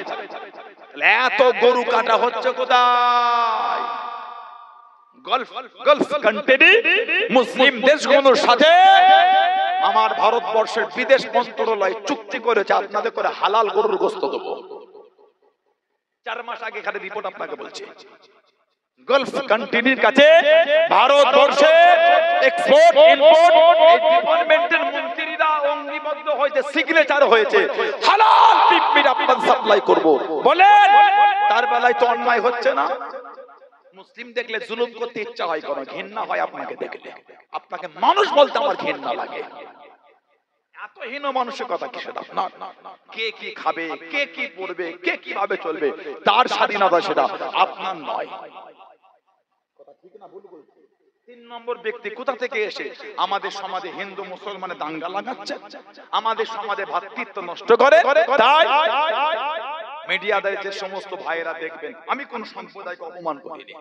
এত গরু কাটা হচ্ছে কোথায়? গালফ কান্ট্রি মুসলিম দেশগুলোর সাথে আমার ভারতবর্ষের বিদেশ মন্ত্রণালয় চুক্তি করেছে, আপনাদের করে হালাল গরুর গোশত দেবো। 4 মাস আগে এখানে রিপোর্ট আপনাকে বলছি, গালফ কান্ট্রির কাছে ভারতবর্ষের এক্সপোর্ট ইম্পোর্ট এই ডিপার্টমেন্টের মন্ত্রীরা অঙ্গীবদ্ধ হয়েছে, সিগনেচার হয়েছে, হালাল বিফ মিট আপনাদের সাপ্লাই করব। বলেন তার বেলায় তো অন্যায় হচ্ছে না? মুসলিম দেখলে জুলুম করতে ইচ্ছা হয়, কোনো ঘৃণা হয় আপনাকে দেখলে, আপনাকে মানুষ বলতে আমার ঘৃণা লাগে। এত হীন মানসিকতা কিসের? না, কে কি খাবে, কে কি পড়বে, কে কিভাবে চলবে তার স্বাধীনতা, সেটা আপনার নয়। ঠিক না ভুল বলছি? 3 নম্বর ব্যক্তি কোথা থেকে এসে আমাদের সমাজে হিন্দু মুসলমানের দাঙ্গা লাগাচ্ছে, আমাদের সমাজে ভ্রাতৃত্ব নষ্ট করে। তাই মিডিয়াদের যে সমস্ত ভাইয়েরা দেখবেন, আমি কোন সম্প্রদায়কে অপমান করিনি।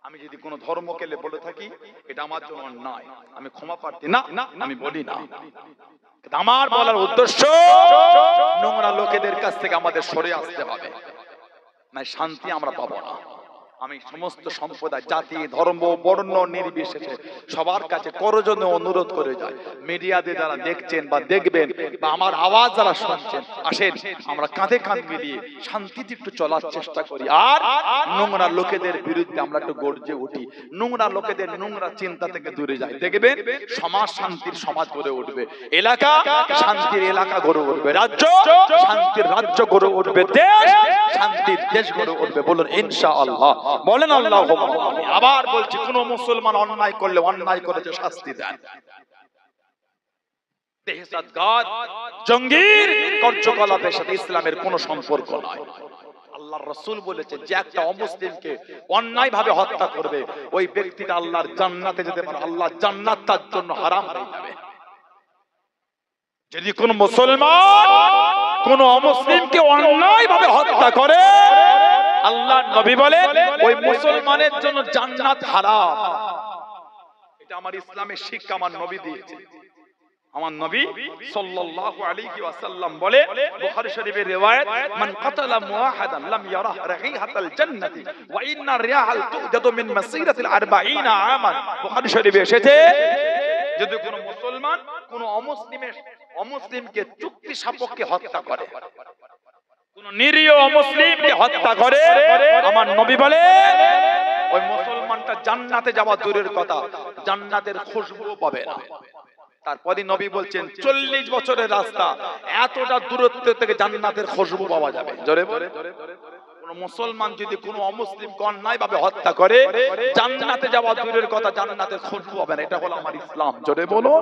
আমি যদি কোনো ধর্মকে বলে থাকি এটা আমার জন্য অন্যায়, আমি ক্ষমা প্রার্থী, না আমি বলি না। আমার বলার উদ্দেশ্য নোংরা লোকেদের কাছ থেকে আমাদের সরে আসতে হবে, মানে শান্তি আমরা পাবো না। আমি সমস্ত সম্প্রদায়, জাতি, ধর্ম, বর্ণ নির্বিশেষে সবার কাছে করজনে অনুরোধ করে যাই, মিডিয়াতে যারা দেখছেন বা দেখবেন বা আমার আওয়াজ যারা শুনছেন, আসেন আমরা কাঁধে কাঁধ মিলিয়ে শান্তিতে একটু চলার চেষ্টা করি। আর নোংরা লোকেদের বিরুদ্ধে আমরা একটু গর্জে উঠি, নোংরা লোকেদের নোংরা চিন্তা থেকে দূরে যাই, দেখবেন সমাজ শান্তির সমাজ গড়ে উঠবে, এলাকা শান্তির এলাকা গড়ে উঠবে, রাজ্য শান্তির রাজ্য গড়ে উঠবে, দেশ শান্তির দেশ গড়ে উঠবে। বলুন ইনশাআল্লাহ, বলেন আল্লাহুম্মা। আবার বলছি, কোন মুসলমান অন্যায় করলে অন্যায় করেছে শাস্তি দেন। দহশতগার জঙ্গির কার্যকলাপের সাথে ইসলামের কোনো সম্পর্ক নাই। আল্লাহর রাসূল বলেছেন যে একটা অমুসলিমকে অন্যায় ভাবে হত্যা করবে, ওই ব্যক্তিটা আল্লাহর জান্নাতে যেতে পারে, আল্লাহ জান্নাত তার জন্য হারাম হয়ে যাবে। যদি কোন মুসলমান কোন অমুসলিমকে অন্যায় ভাবে হত্যা করে, আল্লাহর নবী বলেন ওই মুসলমানের জন্য জান্নাত হারাম। এটা আমার ইসলামের শিক্ষা আমার নবী দিয়েছে। আমার নবী সাল্লাল্লাহু আলাইহি ওয়াসাল্লাম বলে, বুখারী শরীফের riwayat, মান কাতালা মুআহাদান লাম ইয়ারাহ রাইহাতাল জান্নাতি ওয়া ইন্না রিয়াহাল তুজাদু মিন মাসিরাতিল 40 আমান। বুখারী শরীফে এসেছে, যদি কোন মুসলমান কোন অমুসলিমকে চুক্তি সাপেক্ষে হত্যা করে, কোন নিরীহ অমুসলিমকে হত্যা করে, আমার নবী বলে ওই মুসলমানটা জান্নাতে যাওয়া দূরের কথা, জান্নাতের খুশবুও পাবে না। তারপরই নবী বলছেন 40 বছরের রাস্তা, এতটা দূরত্ব থেকে জান্নাতের খুশবু পাওয়া যাবে। জোরে বলে, কোন মুসলমান যদি কোন অমুসলিমকে অন্যায় ভাবে হত্যা করে, জান্নাতে যাওয়া দূরের কথা, জান্নাতের খুশবু পাবে না। এটা হলো আমার ইসলাম। জোরে বলো,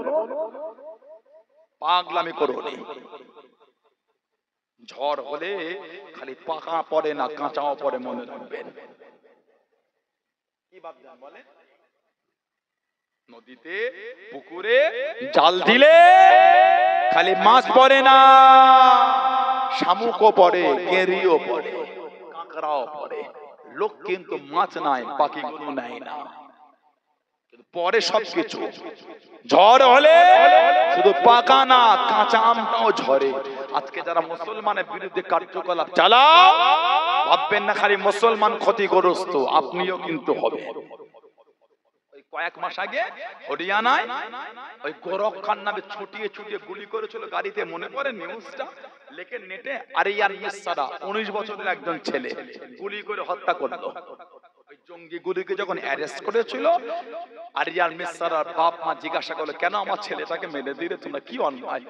পাগলামি করো না। ঝড় হলে খালি পাকা পড়ে না, কাঁচাও পড়ে, মনে রাখবেন। কি ভাবছেন বলেন? নদীতে পুকুরে জাল দিলে খালি মাছ পড়ে না, শামুকও পড়ে, গেরিও পড়ে, কাঁকড়াও পড়ে। লোক কিন্তু মাছ নাই, বাকি কোনো নাই না, পরে সবকিছু। ঝড় হলে শুধু পাকা না, কাঁচা আমটাও ঝরে। আজকে যারা মুসলমানের বিরুদ্ধে কার্যকলাপ চালাও, ভাববেন না খালি মুসলমান ক্ষতিগ্রস্ত, আপনিও কিন্তু হবে। কয়েক মাস আগে হরিয়ানায় ওই গোরক্ষার নামে ছুটিয়ে ছুটিয়ে গুলি করেছিল গাড়িতে, মনে পড়ে নিউজটা? লেখে নেটে, আরিয়ান মিসরা 19 বছরের একজন ছেলে গুলি করে হত্যা করলো। ওই জঙ্গিগুলিকে যখন অ্যারেস্ট করেছিল, আরিয়ান মিসরার বাপ মা জিজ্ঞাসা করলো, কেন আমার ছেলেটাকে মেরে দিলে তোমরা, কি অন্যায়?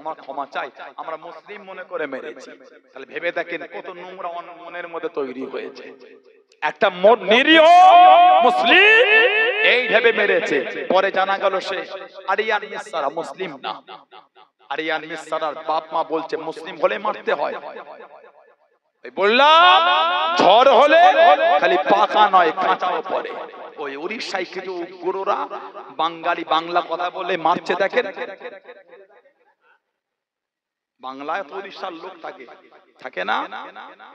আমার ক্ষমা চাই, আমরা মুসলিম মনে করে মেরেছি। তাহলে ভেবে দেখেন কত নোংরা মনের মধ্যে তৈরি হয়েছে। একটা নিরীহ মুসলিম এই ভেবে মেরেছে, পরে জানা গেল সে আরিয়ান মিসরা মুসলিম না। আরিয়ান মিসরার বাপ মা বলছে মুসলিম হলে মারতে হয়। বললাম ঝড় হলে খালি পাকা নয়, কাঁচাও পড়ে। ওই উড়িষ্যায় কিছু গুরুরা বাঙালি বাংলা কথা বলে মারছে, দেখেন। বাংলায় তো উড়িষ্যার লোক থাকে না?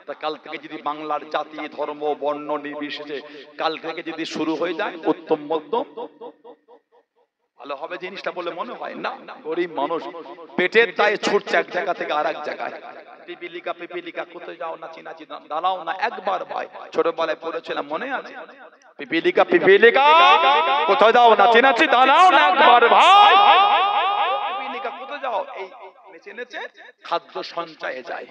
তা কাল থেকে যদি বাংলার জাতি, ধর্ম, বর্ণ নির্বিশেষে কাল থেকে যদি শুরু হয়ে যায় উত্তম মধ্যম, ভালো হবে জিনিসটা বলে মনে হয় না। গরিব মানুষ পেটের দায়ে ছুটছে এক জায়গা থেকে আর এক জায়গায়। পিপিলিকা পিপিলিকা কোথায় যাও, নাচি নাচি দাঁড়াও না একবার ভাই, ছোটবেলায় পড়েছিলাম মনে আছে? পিপিলিকা পিপিলিকা কোথায় যাও, নাচি নাচি দাঁড়াও না একবার ভাই। পিপিলিকা কোথায় যাও, এই নেচে নেচে খাদ্য সঞ্চয়ে যায়।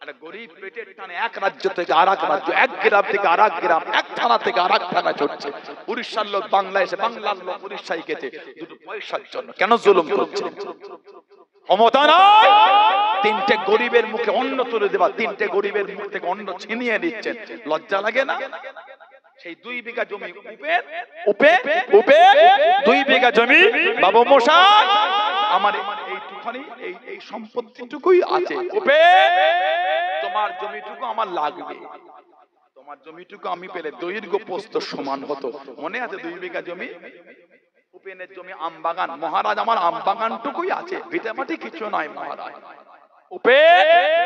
আর গরিব পেটের টানে এক রাজ্য থেকে আর এক রাজ্য, এক গ্রাম থেকে আর এক গ্রাম, এক থানা থেকে আর এক থানা ছুটছে। উড়িষ্যার লোক বাংলায় এসে, বাংলার লোক উড়িষ্যায় গেছে দুটো পয়সার জন্য। কেন জুলুম করছে? ক্ষমতা নাই। তিনটে গরিবের মুখে অন্ন তুলে দেবা, তিনটে গরিবের মুখ থেকে অন্ন ছিনিয়ে নিচ্ছেন, লজ্জা লাগে না? সেই 2 বিঘা জমি উপে 2 বিঘা জমি বাবু মশাই আমার এইটুখানি এই সম্পত্তিটুকুই আছে, উপে তোমার জমিটুকু আমার লাগবে, তোমার জমিটুকু আমি পেলে দৈর্ঘ্য প্রস্থ সমান হতো। মনে আছে 2 বিঘা জমি? উপেনের জমি আমবাগান, মহারাজ আমার আমবাগানটুকুই আছে, ভিটামাটি কিছু নয় মহারাজ। উপে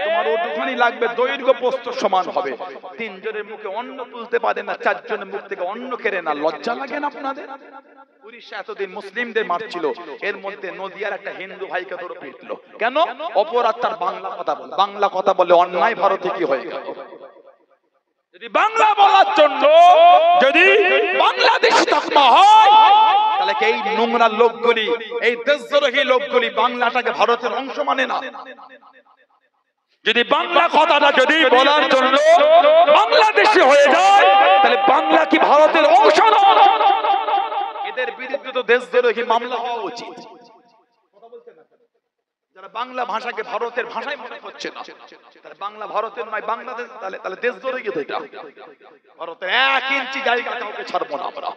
তোমার ওটুখানি লাগবে, দৈর্ঘ্য প্রস্থ সমান হবে। 3 জনের মুখে অন্ন তুলতে পারে না, 4 জনের মুখ থেকে অন্ন কেড়ে না, লজ্জা লাগে না আপনাদের? উড়িষ্যা এতদিন মুসলিমদের মারছিল, এর মধ্যে নদিয়ার একটা হিন্দু ভাইকে ধরে পিটলো। কেন? অপরাধ তার বাংলা কথা বলে, বাংলা কথা বলে অন্যায় ভারতে কি হয়ে গেল? যদি বাংলা বলার জন্য যদি বাংলাদেশি তকমা হয়, তাহলে এই নোংরা লোকগুলি, এই দেশদ্রোহী লোকগুলি বাংলাটাকে ভারতের অংশ মানে না। যদি বাংলা কথাটা যদি বলার জন্য বাংলাদেশি হয়ে যায়, তাহলে বাংলা কি ভারতের অংশ না? এদের বিরুদ্ধে তো দেশদ্রোহী মামলা হওয়া উচিত। যারা বাংলা ভাষাকে ভারতের ভাষায় মনে করছে না, তাহলে বাংলা ভারতের নয় বাংলাদেশ, তাহলে দেশদ্রোহী তো এটা। ভারতের 1 ইঞ্চি জায়গা কাউকে ছাড়বো না আমরা।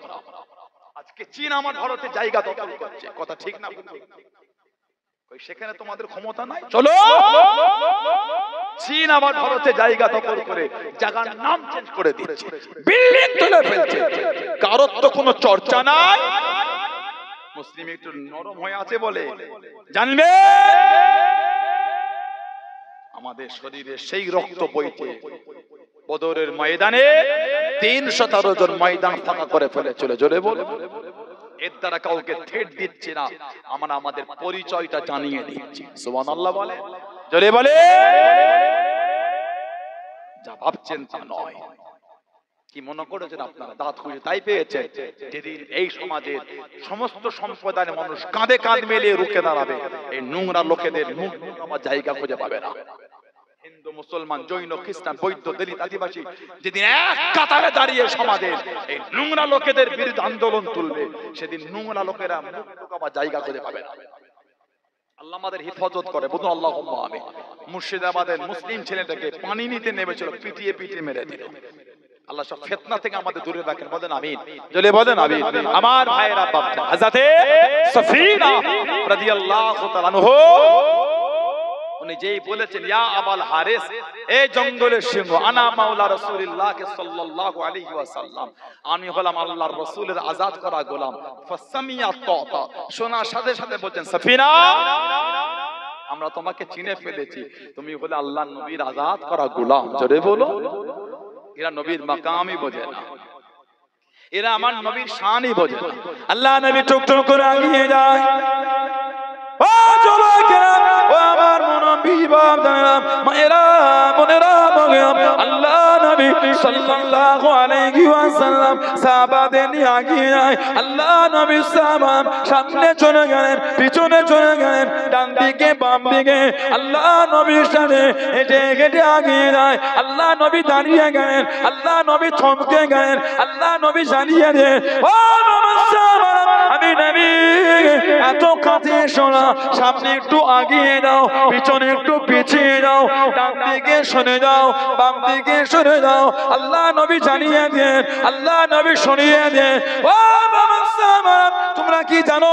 আজকে চীন আমার ভারতের জায়গা দখল করছে, কথা ঠিক না? সেখানে তোমাদের ক্ষমতা নাই, চলো চীন আমার ভারতে জায়গা দখল করে জায়গার নাম চেঞ্জ করে দিচ্ছে, বিল্ডিং তুলে ফেলছে, কারোর তো কোনো চর্চা নাই। মুসলিম একটু নরম হয়ে আছে বলে জানবে আমাদের শরীরে সেই রক্ত বইছে। বদরের ময়দানে 313 জন ময়দান ফাঁকা করে ফেলেছিল, জোরে বল। এর দ্বারা কাউকে থ্রেট দিচ্ছে না, আমরা আমাদের পরিচয়টা জানিয়ে দিচ্ছি। সুবহানাল্লাহ বলে, জোরে বলে। যা ভাবছেন তা নয়। কি মনে করেছেন আপনারা দাঁত খুঁজে তাই পেয়েছেন? যেদিন এই সমাজের সমস্ত সম্প্রদায়ের মানুষ কাঁধে কাঁধ মিলিয়ে রুখে দাঁড়াবে, এই নোংরা লোকেদের মুখ আমার জায়গা খুঁজে পাবে না। হিন্দু, মুসলমান, জৈন, খ্রিস্টান, বৌদ্ধ, দলিত, আদিবাসী যেদিন এক কাতারে দাঁড়িয়ে সমাজের এই নোংরা লোকেদের বিরুদ্ধে আন্দোলন তুলবে, সেদিন নোংরা লোকেরা মুখ লুকাবার জায়গা খুঁজে পাবে না। আল্লাহ আমাদের হেফাজত করে, বলুন আল্লাহুম্মা আমিন। মুর্শিদাবাদের মুসলিম ছেলেটাকে পানি নিতে নেমেছিল, পিটিয়ে পিটিয়ে মেরে দিল। আল্লাহ সব ফিতনা থেকে আমাদের দূরে রাখেন, বলেন আমিন, জলে বলেন আমিন। আমার ভাইয়েরা বাপটা হযরতে সফিনা রাদিয়াল্লাহু তাআলা আনহু, উনি যেই বলেছেন ইয়া আবাল হারিস, এই জঙ্গলের সিংহ, আনা মাওলা রাসূলুল্লাহ সাল্লাল্লাহু আলাইহি ওয়াসাল্লাম, আমি হলাম আল্লাহর রাসূলের আযাদ করা গোলাম। ফাসামিয়া তাতা, শোনার সাথে সাথে বলেন সফিনা, আমরা তোমাকে চিনে ফেলেছি, তুমি হলে আল্লাহর নবীর আযাদ করা গোলাম। জোরে বলো। এরা নবীর মাকামই বোঝে না, এরা আমার নবীর শানই বোঝে না। আল্লাহ নবী টুক টুক করে এগিয়ে যায়। ও যুবকেরা, ও আমার মুনব্বী বাপদারা, মায়েরা, বোনেরা, আল্লাহ নবী সাল্লাল্লাহু আলাইহি ওয়াসাল্লাম সাহাবাদের নিয়ে এগিয়ে যায়। আল্লাহ নবী সাহাবা সামনে চলে গেলেন, পিছনে চলে গেলেন, ডান দিকে বাম দিকে আল্লাহ নবীর সাথে হেঁটে হেঁটে এগিয়ে যায়। আল্লাহ নবী দাঁড়িয়ে গেলেন, আল্লাহ নবী থমকে গেলেন, আল্লাহ নবী জানিয়ে দেন, ও আমি নবী এত কাছে শোনা, সামনে একটু আগিয়ে যাও, পিছনে একটু পিছিয়ে যাও, ডান দিকে শুনে যাও, বাম দিকে শুনে যাও। আল্লাহ নবী জানিয়ে দেন, আল্লাহ নবী শুনিয়ে দেন, ও তোমরা কি জানো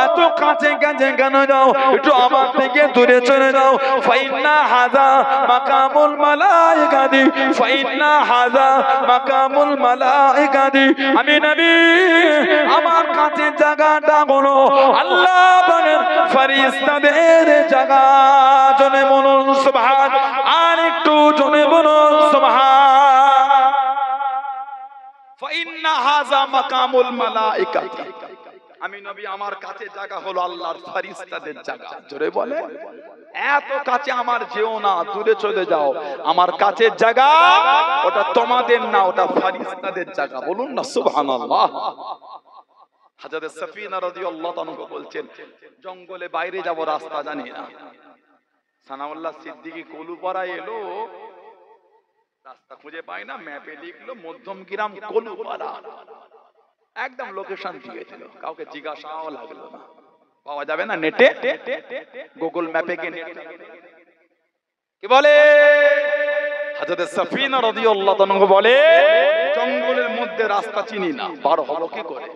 এত কাছে কাছে কেন যাও? একটু আমার থেকে দূরে চলে যাও। ফাইন্না হাযা মাকামুল মালাইকাতি, ফাইন্না হাযা মাকামুল মালাইকাতি। আমি নবী, আমার কাছে জায়গাটা হলো আল্লাহ পাকের ফেরেশতাদের জায়গা। জনে বলুন সুবহান, আর একটু জনে বলুন সুবহান। ফাইন্না হাযা মাকামুল মালাইকাতি, আমি নবী আমার কাছে জায়গা হলো আল্লাহর ফেরেশতাদের জায়গা। জোরে বলে, এত কাছে আমার যেও না, দূরে চলে যাও। আমার কাছের জায়গা ওটা তোমাদের না, ওটা ফেরেশতাদের জায়গা। বলুন না সুবহানাল্লাহ। হযরত সাফিনা রাদিয়াল্লাহু তাআলা বলছেন, জঙ্গলে বাইরে যাব রাস্তা জানি না। সানাউল্লাহ সিদ্দিকী কলুপাড়া এলো, রাস্তা খুঁজে পায় না, ম্যাপে লিখলো মধ্যমগ্রাম কলুপাড়া, একদম লোকেশন দিয়ে দিল, কাউকে জিজ্ঞাসাও লাগলো না। পাওয়া যাবে না নেটে, গুগল ম্যাপে গিয়ে কি বলে হযরত সাফিনা রাদিয়াল্লাহু তাআলা বলে, জঙ্গলের মধ্যে রাস্তা চিনি না, বার হলো কি করে?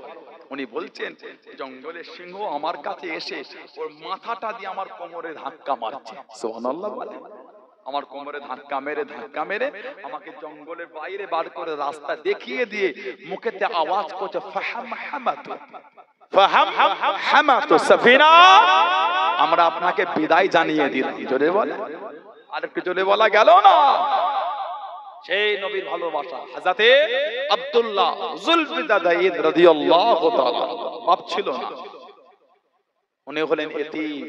উনি বলছেন, জঙ্গলের সিংহ আমার কাছে এসে ওর মাথাটা দিয়ে আমার কোমরে ধাক্কা মারছে। সুবহানাল্লাহ বলে, আমার কোমরে ধাক্কা মেরে আমাকে জঙ্গলের বাইরে বার করে রাস্তা দেখিয়ে দিয়ে মুখেতে আওয়াজ করছে, ফাহামহামাতু ফাহামহামাতু সাফিনা, আমরা আপনাকে বিদায় জানিয়ে দিলাম। জোরে বলে, আরেকটু জোরে বলা গেল না? সেই নবীর ভালোবাসা। হযরতে আব্দুল্লাহ যুলফিদাদাইদ রাদিয়াল্লাহু তাআলা বাপ ছিল না, উনি হলেন এতিম,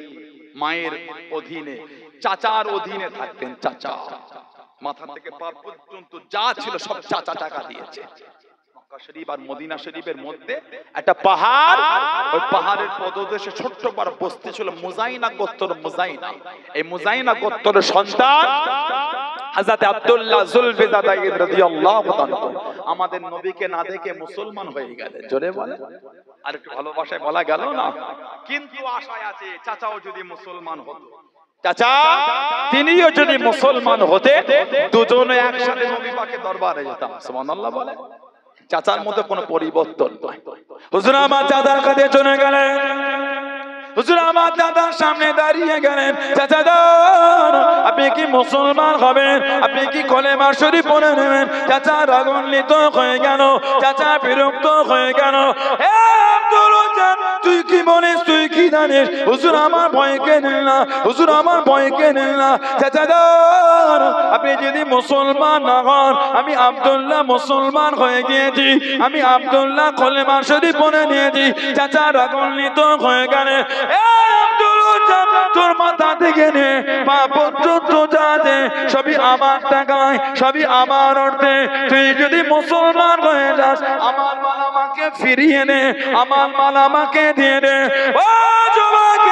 মায়ের অধীনে, চাচার অধীনে থাকতেন। চাচা মাথা থেকে পা পর্যন্ত যা ছিল সব চাচা টাকা দিয়েছে। মক্কা শরীফ আর মদিনা শরীফের মধ্যে একটা পাহাড়, ওই পাহাড়ের পদদেশে ছোট্ট পার বস্তি ছিল মুজাইনা গোত্র। মুজাইনা, এই মুজাইনা গোত্রের সন্তান হযরত আব্দুল্লাহ যুলফিদাদাইদ রাদিয়াল্লাহু তাআলা আমাদের নবীকে না দেখে মুসলমান হয়ে গেলেন। জোরে বলে, আর একটু ভালোবাসায় বলা গেল না? কিন্তু আশায় আছে চাচাও যদি মুসলমান হতো, চাচা তিনিও যদি মুসলমান হতে, দুজনে একসাথে নবী পাকের দরবারে যেতাম। সুবহানাল্লাহ বলে, চাচার মধ্যে কোনো পরিবর্তন নয়। হুজুর আমার চাচার কাছে চলে গেলেন, হুজুর আমার দাদার সামনে দাঁড়িয়ে গেলেন, চাচা যান আপনি কি মুসলমান হবেন? আপনি কি কলেমা শরীফ পড়ে নেবেন? চাচা রাগান্বিত হয়ে গেল, চাচা বিরক্ত হয়ে গেল। হে আব্দুল জান, তুই কি বলিস, তুই কি জানিস? হুজুর আমার ভয়কে নেন না, হুজুর আমার ভয়কে নেন না। চাচা যান আপনি যদি মুসলমান না হন, আমি আব্দুল্লাহ মুসলমান হয়ে গিয়েছি, আমি আব্দুল্লাহ কলেমা শরীফ পড়ে নিয়েছি। চাচা রাগান্বিত হয়ে গেলেন। তোর মাথা থেকে নে পা পর্যন্ত যাতে সবই আমার টাকায়, সবই আমার অর্থে। তুই যদি মুসলমান হয়ে যাস, আমার মাল আমাকে ফিরিয়ে নে, আমার মাল আমাকে দিয়ে দে। ও যুবক,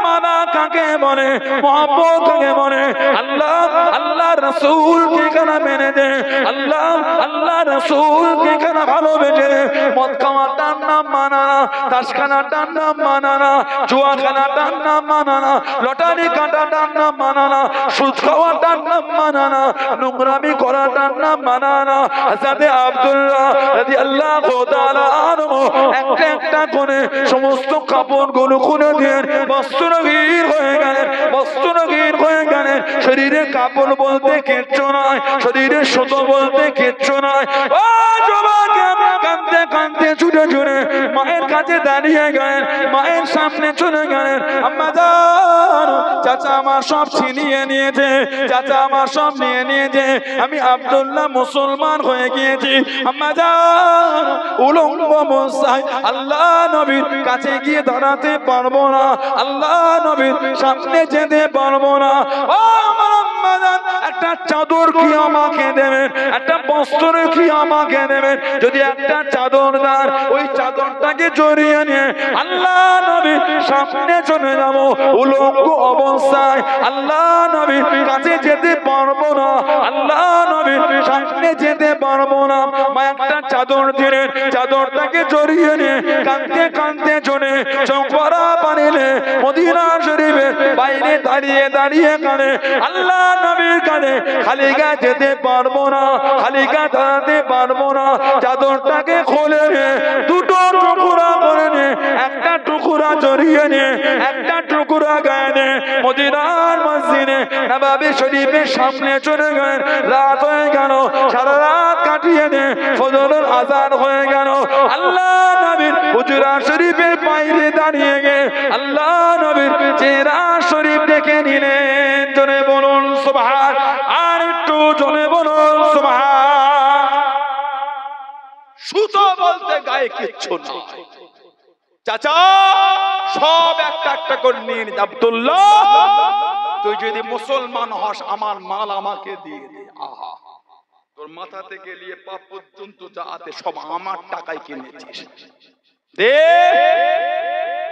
মানা কাকে বলে, মহব্বত কাকে বলে? আল্লাহ আল্লাহ রাসূলকে কানা মেনে দে, আল্লাহ আল্লাহ রাসূলকে কানা ভালোবেসে দে। মদ খাওয়াটার নাম মানা না, তাস খানাটার নাম মানা না, জুয়া খেলাটার নাম মানা না, লটারি কাটাটার নাম মানা না, সুদ খাওয়াটার নাম মানা না, নোংরামি করাটার নাম মানা না। হযরত আব্দুল্লাহ রাদিয়াল্লাহু তাআলা আনহু একটা একটা করে সমস্ত কাপড়গুলো খুলে দিয়ে বস্ত্রহীন হয়ে গেলেন, বস্ত্রহীন হয়ে গেলেন। শরীরে কাপড় বলতে কিচ্ছু নয়, শরীরে সুতো বলতে কিচ্ছু নয়। ও যুবক, কাঁদতে কাঁদতে ছুটে ছুটে মায়ের কাছে দাঁড়িয়ে গেলেন, মায়ের সামনে চলে গেলেন। আম্মা জান, চাচা আমার সব ছিনিয়ে নিয়েছে, চাচা আমার সব নিয়ে নিয়েছে, আমি আব্দুল্লাহ মুসলমান হয়ে গিয়েছি। আম্মা জান, উলঙ্গ অবস্থায় আল্লাহ নবীর কাছে গিয়ে দাঁড়াতে পারবো না, আল্লাহ নবীর সামনে যেতে পারবো না। ও আমার আম্মা জান, একটা চাদর কি আমাকে দেবেন? একটা বস্ত্র কি আমাকে দেবেন? যদি একটা চাদর দেন, ওই চাদরটাকে জড়িয়ে নিয়ে আল্লাহ নবীর সামনে চলে যাব। উলঙ্গ অবস্থায় আল্লাহ নবীর কাছে যেতে পারবো না, আল্লাহ নবীর সামনে যেতে পারবো না। মা একটা চাদর দিলেন, চাদরটাকে জড়িয়ে নিয়ে কাঁদতে কাঁদতে চলে চোখ ভরা পানিলে মদিনা শরীফের বাইরে দাঁড়িয়ে দাঁড়িয়ে কাঁদে। আল্লাহ নবীর কাঁধে খালি গা যেতে পারবো না, খালি গা দাঁড়াতে পারবো না। চাদরটাকে খুলে নিয়ে দুটো টুকরা করে নিয়ে, একটা টুকরা জড়িয়ে নিয়ে, একটা টুকরা গায়ে নিয়ে মদিনার মসজিদে নববী শরীফের সামনে চলে গেলেন। রাত হয়ে গেল, সারা রাত কাটিয়ে নিয়ে ফজরের আযান হয়ে গেল। আল্লাহ নবীর হুজরা শরীফের বাইরে দাঁড়িয়ে গিয়ে আল্লাহ নবীর চেহারা শরীফ দেখে নিলেন। জোরে বলুন সুবহান, আর একটু জোরে বলুন সুবহান। সুতো বলতে গায়ে কিচ্ছু নাই, চাচা সব একটা একটা করে নিয়ে নে। আব্দুল্লাহ তুই যদি মুসলমান হস আমার মাল আমাকে দিয়ে দে। আহা, তোর মাথা থেকে নিয়ে পা পর্যন্ত যা আছে সব আমার টাকায় কিনেছিস, দে।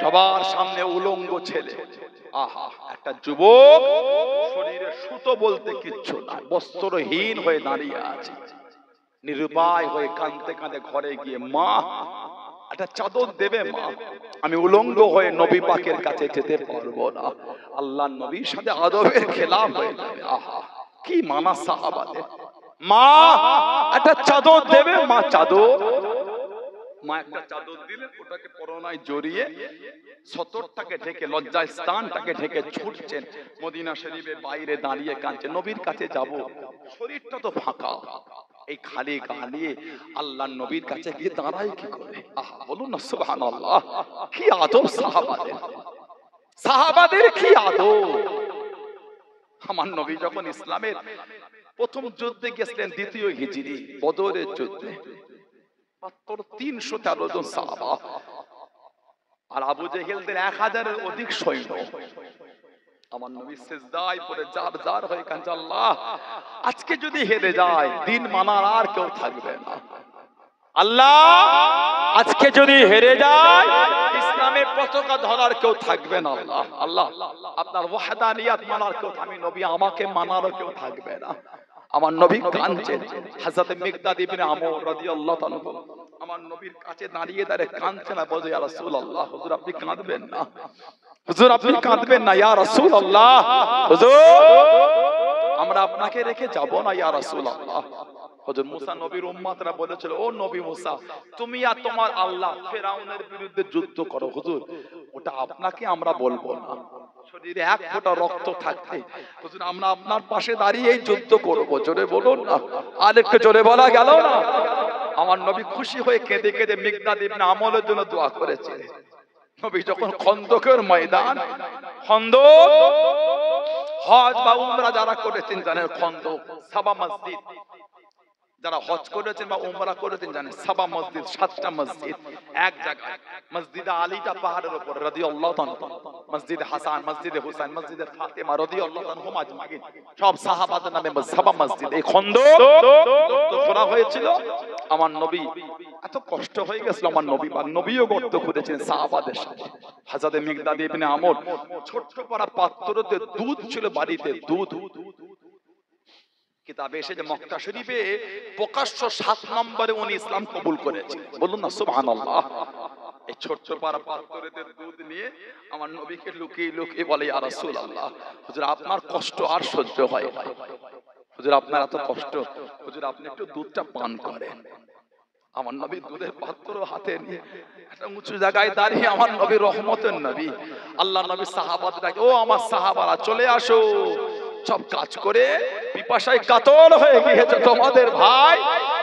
সবার সামনে উলঙ্গ ছেলে, আহা, একটা যুবক, শরীরে সুতো বলতে কিচ্ছু না, বস্ত্রহীন হয়ে দাঁড়িয়ে আছে, নিরুপায় হয়ে কাঁদতে কাঁদতে ঘরে গিয়ে, মা একটা চাদর দেবে মা, আমি উলঙ্গ হয়ে নবী পাকের কাছে যেতে পারবো না, আল্লাহর নবীর সাথে আদবের খেলাফ হয়ে যাবে। আহা, কি মানা সাহাবাদের। মা একটা চাদর দেবে মা, চাদর। মা একটা চাদর দিলেন, ওটাকে পরনায় জড়িয়ে সতরটাকে ঢেকে, লজ্জায় স্থানটাকে ঢেকে ছুটছেন মদিনা শরীফের বাইরে দাঁড়িয়ে কাঁদছেন, নবীর কাছে যাব, শরীরটা তো ফাঁকা, এই খালি গা নিয়ে আল্লাহর নবীর কাছে গিয়ে দাঁড়াই কি করে? আহা, বলুন না সুবহানাল্লাহ, কি আদব সাহাবাদের, সাহাবাদের কি আদব। আমার নবী যখন ইসলামের প্রথম যুদ্ধে গেছিলেন, দ্বিতীয় হিজরি বদরের যুদ্ধে, মাত্র 313 জন সাহাবা, আর আবু জেহেলদের 1000-এর অধিক সৈন্য। আমার নবী সিজদায় পড়ে জার জার হয়ে কাঁদছে, আল্লাহ আজকে যদি হেরে যায় দিন মানার আর কেউ থাকবে না, আল্লাহ আজকে যদি হেরে যায় ইসলামের পতাকা ধরার কেউ থাকবে না, আল্লাহ আল্লাহ আপনার ওয়াহদানিয়াত মানার কেউ, আমি নবী আমাকে মানারও কেউ থাকবে না। আমার নবী কাঁদছেন, হযরত মিকদাদ ইবনে আমর রাদিয়াল্লাহু তাআলা আমার নবীর কাছে দাঁড়িয়ে দাঁড়িয়ে কাঁদছেন, আর বলে, ইয়া রাসূলুল্লাহ, হুজুর আপনি কাঁদবেন না, হুজুর আপনি কাঁদবেন না, ইয়া রাসূলুল্লাহ, হুজুর আমরা আপনাকে রেখে যাব না, ইয়া রাসূলুল্লাহ। হযরত মুসা নবীর উম্মতরা বলেছিল, ও নবী মুসা, তুমি আর তোমার আল্লাহ ফেরাউনের বিরুদ্ধে যুদ্ধ করো, হুজুর ওটা আপনাকে আমরা বলবো না, শরীরে এক ফোঁটা রক্ত থাকতে হুজুর আমরা আপনার পাশে দাঁড়িয়ে এই যুদ্ধ করব, জোরে বলুন না, আর একটু জোরে বলা গেল না। আমার নবী খুশি হয়ে কেঁদে কেঁদে মিকদাদ ইবনে আমরের জন্য দোয়া করেছে। নবী যখন খন্দকের ময়দান, খন্দক হজ বা উমরা যারা করেছেন জানেন, খন্দক সাবা মসজিদ, যারা হজ করেছেন বা উমরা করেছেন জানেন, সাবা মসজিদ 7টা মসজিদ এক জায়গায়, মসজিদে আলীটা পাহাড়ের উপর রাদিয়াল্লাহু তাআলা, মসজিদে হাসান, মসজিদে হুসাইন, মসজিদে ফাতেমা রাদিয়াল্লাহু আনহুম আজমাইন, সব সাহাবাদের নামে সাবা মসজিদ। এই খন্দক গর্ত খোঁড়া হয়েছিল, আমার নবী এত কষ্ট হয়ে গেছিল, আমার নবী বা নবীও গর্ত খুঁড়েছেন সাহাবাদের সাথে। হযরত মিকদাদ ইবনে আমর ছোট্ট পারা পাত্রতে দুধ ছিল, বাড়িতে দুধ, কিতাবে এসেছে মক্কা শরীফে প্রকাশ্য 7 নম্বরে উনি ইসলাম কবুল করেছেন, বলুন না সুবহানাল্লাহ। এই ছোট্ট পারা পাত্রতে দুধ নিয়ে আমার নবীকে লুকিয়ে লুকিয়ে বলে, ইয়া রাসূলুল্লাহ, হুজুর আপনার কষ্ট আর সহ্য হয় না, হুজুর আপনার এত কষ্ট, হুজুর আপনি একটু দুধটা পান করেন। আমার নবী দুধের পাত্র হাতে নিয়ে একটা উঁচু জায়গায় দাঁড়িয়ে, আমার নবী রহমতের নবী, আল্লাহ নবী সাহাবাদের ডাকে, ও আমার সাহাবারা চলে আসো, সব কাজ করে পিপাসায় কাতর হয়ে গিয়েছে তোমাদের ভাই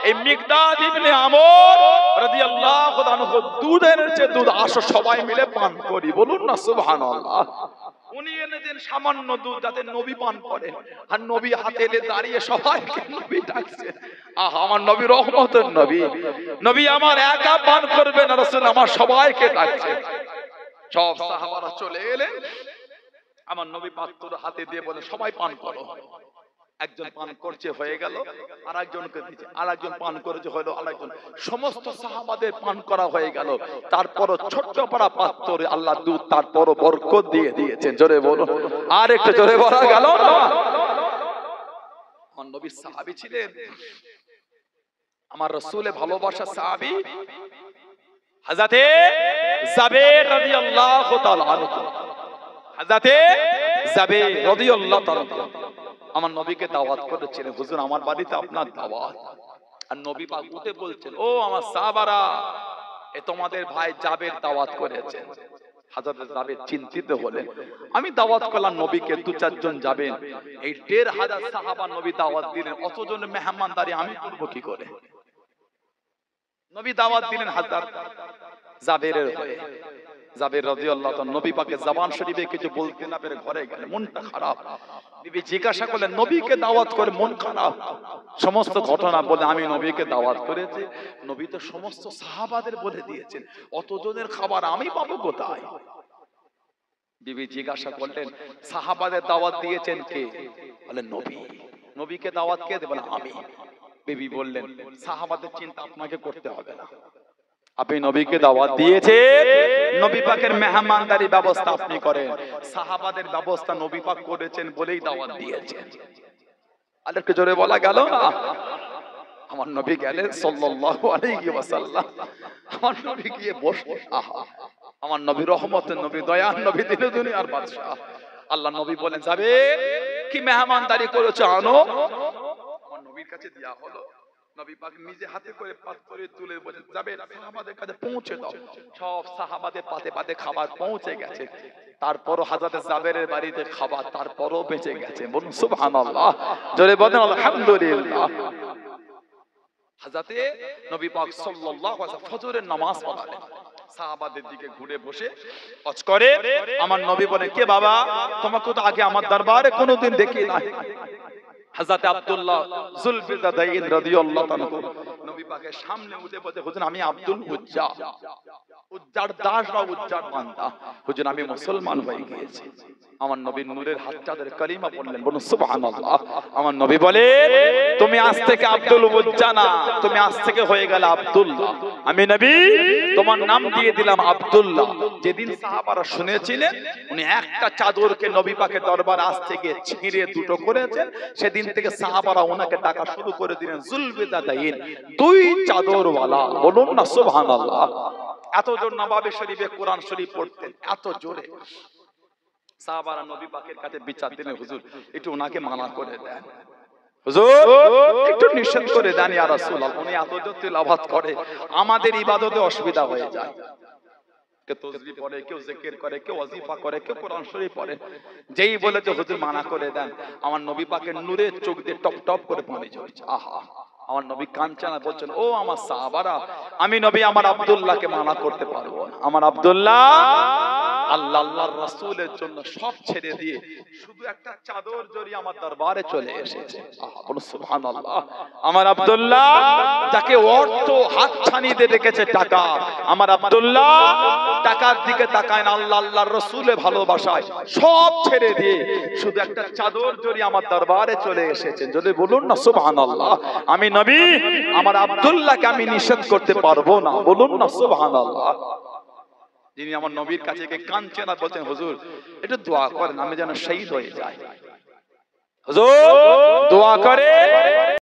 এই মিকদাদ ইবনে আমর রাদিয়াল্লাহু আনহু দুধের চেয়ে দুধ, আসো সবাই মিলে পান করি, বলুন না সুবহানাল্লাহ। উনি এনেছেন সামান্য দুধ যাতে নবী পান করেন, আর নবী হাতে এলে দাঁড়িয়ে সবাইকে নবী ডাকছেন। আহা, আমার নবী রহমতের নবী, নবী আমার একা পান করবেন না, রাসূল আমার সবাইকে ডাকছেন। সব সাহাবারা চলে এলেন, আমার নবী পাত্র হাতে দিয়ে বলে, সবাই পান করো। একজন পান করছে, হয়ে গেল, আর একজনকে দিচ্ছে, আর একজন পান করেছে, হলো আরেকজন, সমস্ত সাহাবাদের পান করা হয়ে গেল। তারপরও ছোট্ট পাড়া পাত্রে আল্লাহ দুধ তারপরও বরকত দিয়ে দিয়েছেন, জোরে বলো, আর একটু জোরে বলা গেল না। আমার নবী সাহাবী ছিলেন, আমার রাসূলের ভালোবাসার সাহাবী হযরতে জাবের রাদিয়াল্লাহু তাআলা আনহু, হযরতে জাবের রাদিয়াল্লাহু তাআলা আমার নবীকে দাওয়াত করেছিলেন, হুজুর আমার বাড়িতে আপনার দাওয়াত। আর নবী পাক উঠে বলছেন, ও আমার সাহাবারা, এ তোমাদের ভাই জাবের দাওয়াত করেছেন। হযরত জাবের চিন্তিত হলেন, আমি দাওয়াত করলাম নবীকে, 2-4 জন যাবেন, এই 1500 সাহাবা নবী দাওয়াত দিলেন, অতজন মেহমানদারি আমি করব কি করে? নবী দাওয়াত দিলেন হযরত জাবেরের হয়ে, জাবের রাদিয়াল্লাহু তাআলা নবী পাকের জবান শরীফে কিছু বলতে না পেরে ঘরে গেলেন, মনটা খারাপ। বিবি জিজ্ঞাসা করলেন, নবীকে দাওয়াত করে মন খারাপ? সমস্ত ঘটনা বলে, আমি নবীকে দাওয়াত করেছি, নবী তো সমস্ত সাহাবাদের বলে দিয়েছেন, অতজনের খাবার আমি পাবো কোথায়? বিবি জিজ্ঞাসা করলেন, সাহাবাদের দাওয়াত দিয়েছেন কে? বলেন নবী। নবীকে দাওয়াত কে দেবেন? আমি। বিবি বললেন, সাহাবাদের চিন্তা আপনাকে করতে হবে না, আপনি নবীকে দাওয়াত দিয়েছেন, নবী পাকের মেহমানদারি ব্যবস্থা আপনি করেন, সাহাবাদের ব্যবস্থা নবী পাক করেছেন বলেই দাওয়াত দিয়েছেন। আর একটু জোরে বলা গেল না? আমার নবী গেলেন সাল্লাল্লাহু আলাইহি ওয়াসাল্লাম, আমার নবী গিয়ে বসে, আহা, আমার নবী রহমতের নবী, দয়ার নবী, দিন দুনিয়ার বাদশা। আল্লাহ নবী বলেন, যাবে কি মেহমানদারি করেছো আনো। আমার নবীর কাছে দেয়া হলো, নবী পাক নিজে হাতে করে পাত্রে তুলে বলেন, যাবে সাহাবাদের কাছে পৌঁছে দাও। সব সাহাবাদের পাতে পাতে খাবার পৌঁছে গেছে। তারপরও হযরত জাবেরের বাড়িতে খাবার, তারপরও বেঁচে গেছে। বলুন সুবহানাল্লাহ, জোরে বলেন আলহামদুলিল্লাহ। হযরত নবী পাক সাল্লাল্লাহু আলাইহি ওয়াসাল্লাম ফজরের নামাজ পড়ালেন, সাহাবাদের দিকে ঘুরে বসে ওয়াজ করে। আমার নবী বলেন, কে বাবা, তোমাকে তো আগে আমার দরবারে কোনোদিন দেখি না। হযরত আব্দুল্লাহ যুলবিদাদাইন রাদিয়াল্লাহু তাআলা নবী পাকের সামনে উঠে বলে, হুজুর আমি আব্দুল উজ্জা, উজ্জার দাস বা উজ্জার বান্দা, হুজুর আমি মুসলমান হয়ে গিয়েছি। আমার নবীর নূরের হাতটা ধরে কালিমা পড়লেন। বলুন সুবহানাল্লাহ। আমার নবী বলে, তুমি আজ থেকে আব্দুল উজ্জা না, তুমি আজ থেকে হয়ে গেলে আব্দুল্লাহ। আমি নবী তোমার নাম দিয়ে দিলাম আব্দুল্লাহ। যেদিন সাহাবারা শুনেছিলেন উনি একটা চাদরকে নবী পাকের দরবার আজ থেকে ছিঁড়ে দুটো করেছেন, সেদিন থেকে সাহাবারা ওনাকে ডাকা শুরু করে দিলেন যুলবিদাদাইন, দুই চাদরওয়ালা। বলুন না সুবহানাল্লাহ। এত জোর নবাবে শরীফে কোরআন শরীফ পড়তেন, এত জোরে। সাহাবারা নবী পাকের কাছে বিচার দিলেন, হুজুর একটু ওনাকে মানা করে দেন, হুজুর একটু নিষেধ করে দেন ইয়া রাসূলুল্লাহ, উনি এত জোর তিলাওয়াত করে আমাদের ইবাদতে অসুবিধা হয়ে যায়। কেউ তাসবিহ পড়ে, কেউ জিকির করে, কেউ ওয়াজিফা করে, কেউ কোরআন শরীফ পড়ে। যেই বলে যে হুজুর মানা করে দেন, আমার নবী পাকের নূরের চোখ দিয়ে টপ টপ করে পানি ঝরছে। আহা, আমার নবী কাঞ্চনা বলছেন, ও আমার সাহাবারা, আমি নবী আমার আব্দুল্লাহকে মানা করতে পারবো না। আমার আব্দুল্লাহ আল্লাহ আল্লাহর রাসূলের জন্য সব ছেড়ে দিয়ে শুধু একটা চাদর জড়িয়ে আমার দরবারে চলে এসেছে। আহা, বলুন সুবহানাল্লাহ। আমার আব্দুল্লাহ যাকে অর্থ হাত ছানিয়ে রেখেছে টাকা, আমার আব্দুল্লাহ টাকার দিকে তাকায় না, আল্লাহ আল্লাহর রাসূলের ভালোবাসায় সব ছেড়ে দিয়ে শুধু একটা চাদর জড়িয়ে আমার দরবারে চলে এসেছেন। যদি বলুন না সুবহানাল্লাহ। আমি নবী আমার আব্দুল্লাহকে আমি নিষেধ করতে পারবো না। বলুন না সুবহানাল্লাহ। যিনি আমার নবীর কাছে গিয়ে কাঁদছেন আর বলছেন, হুজুর একটু দোয়া করেন আমি যেন শহীদ হয়ে যাই। হুজুর দোয়া করে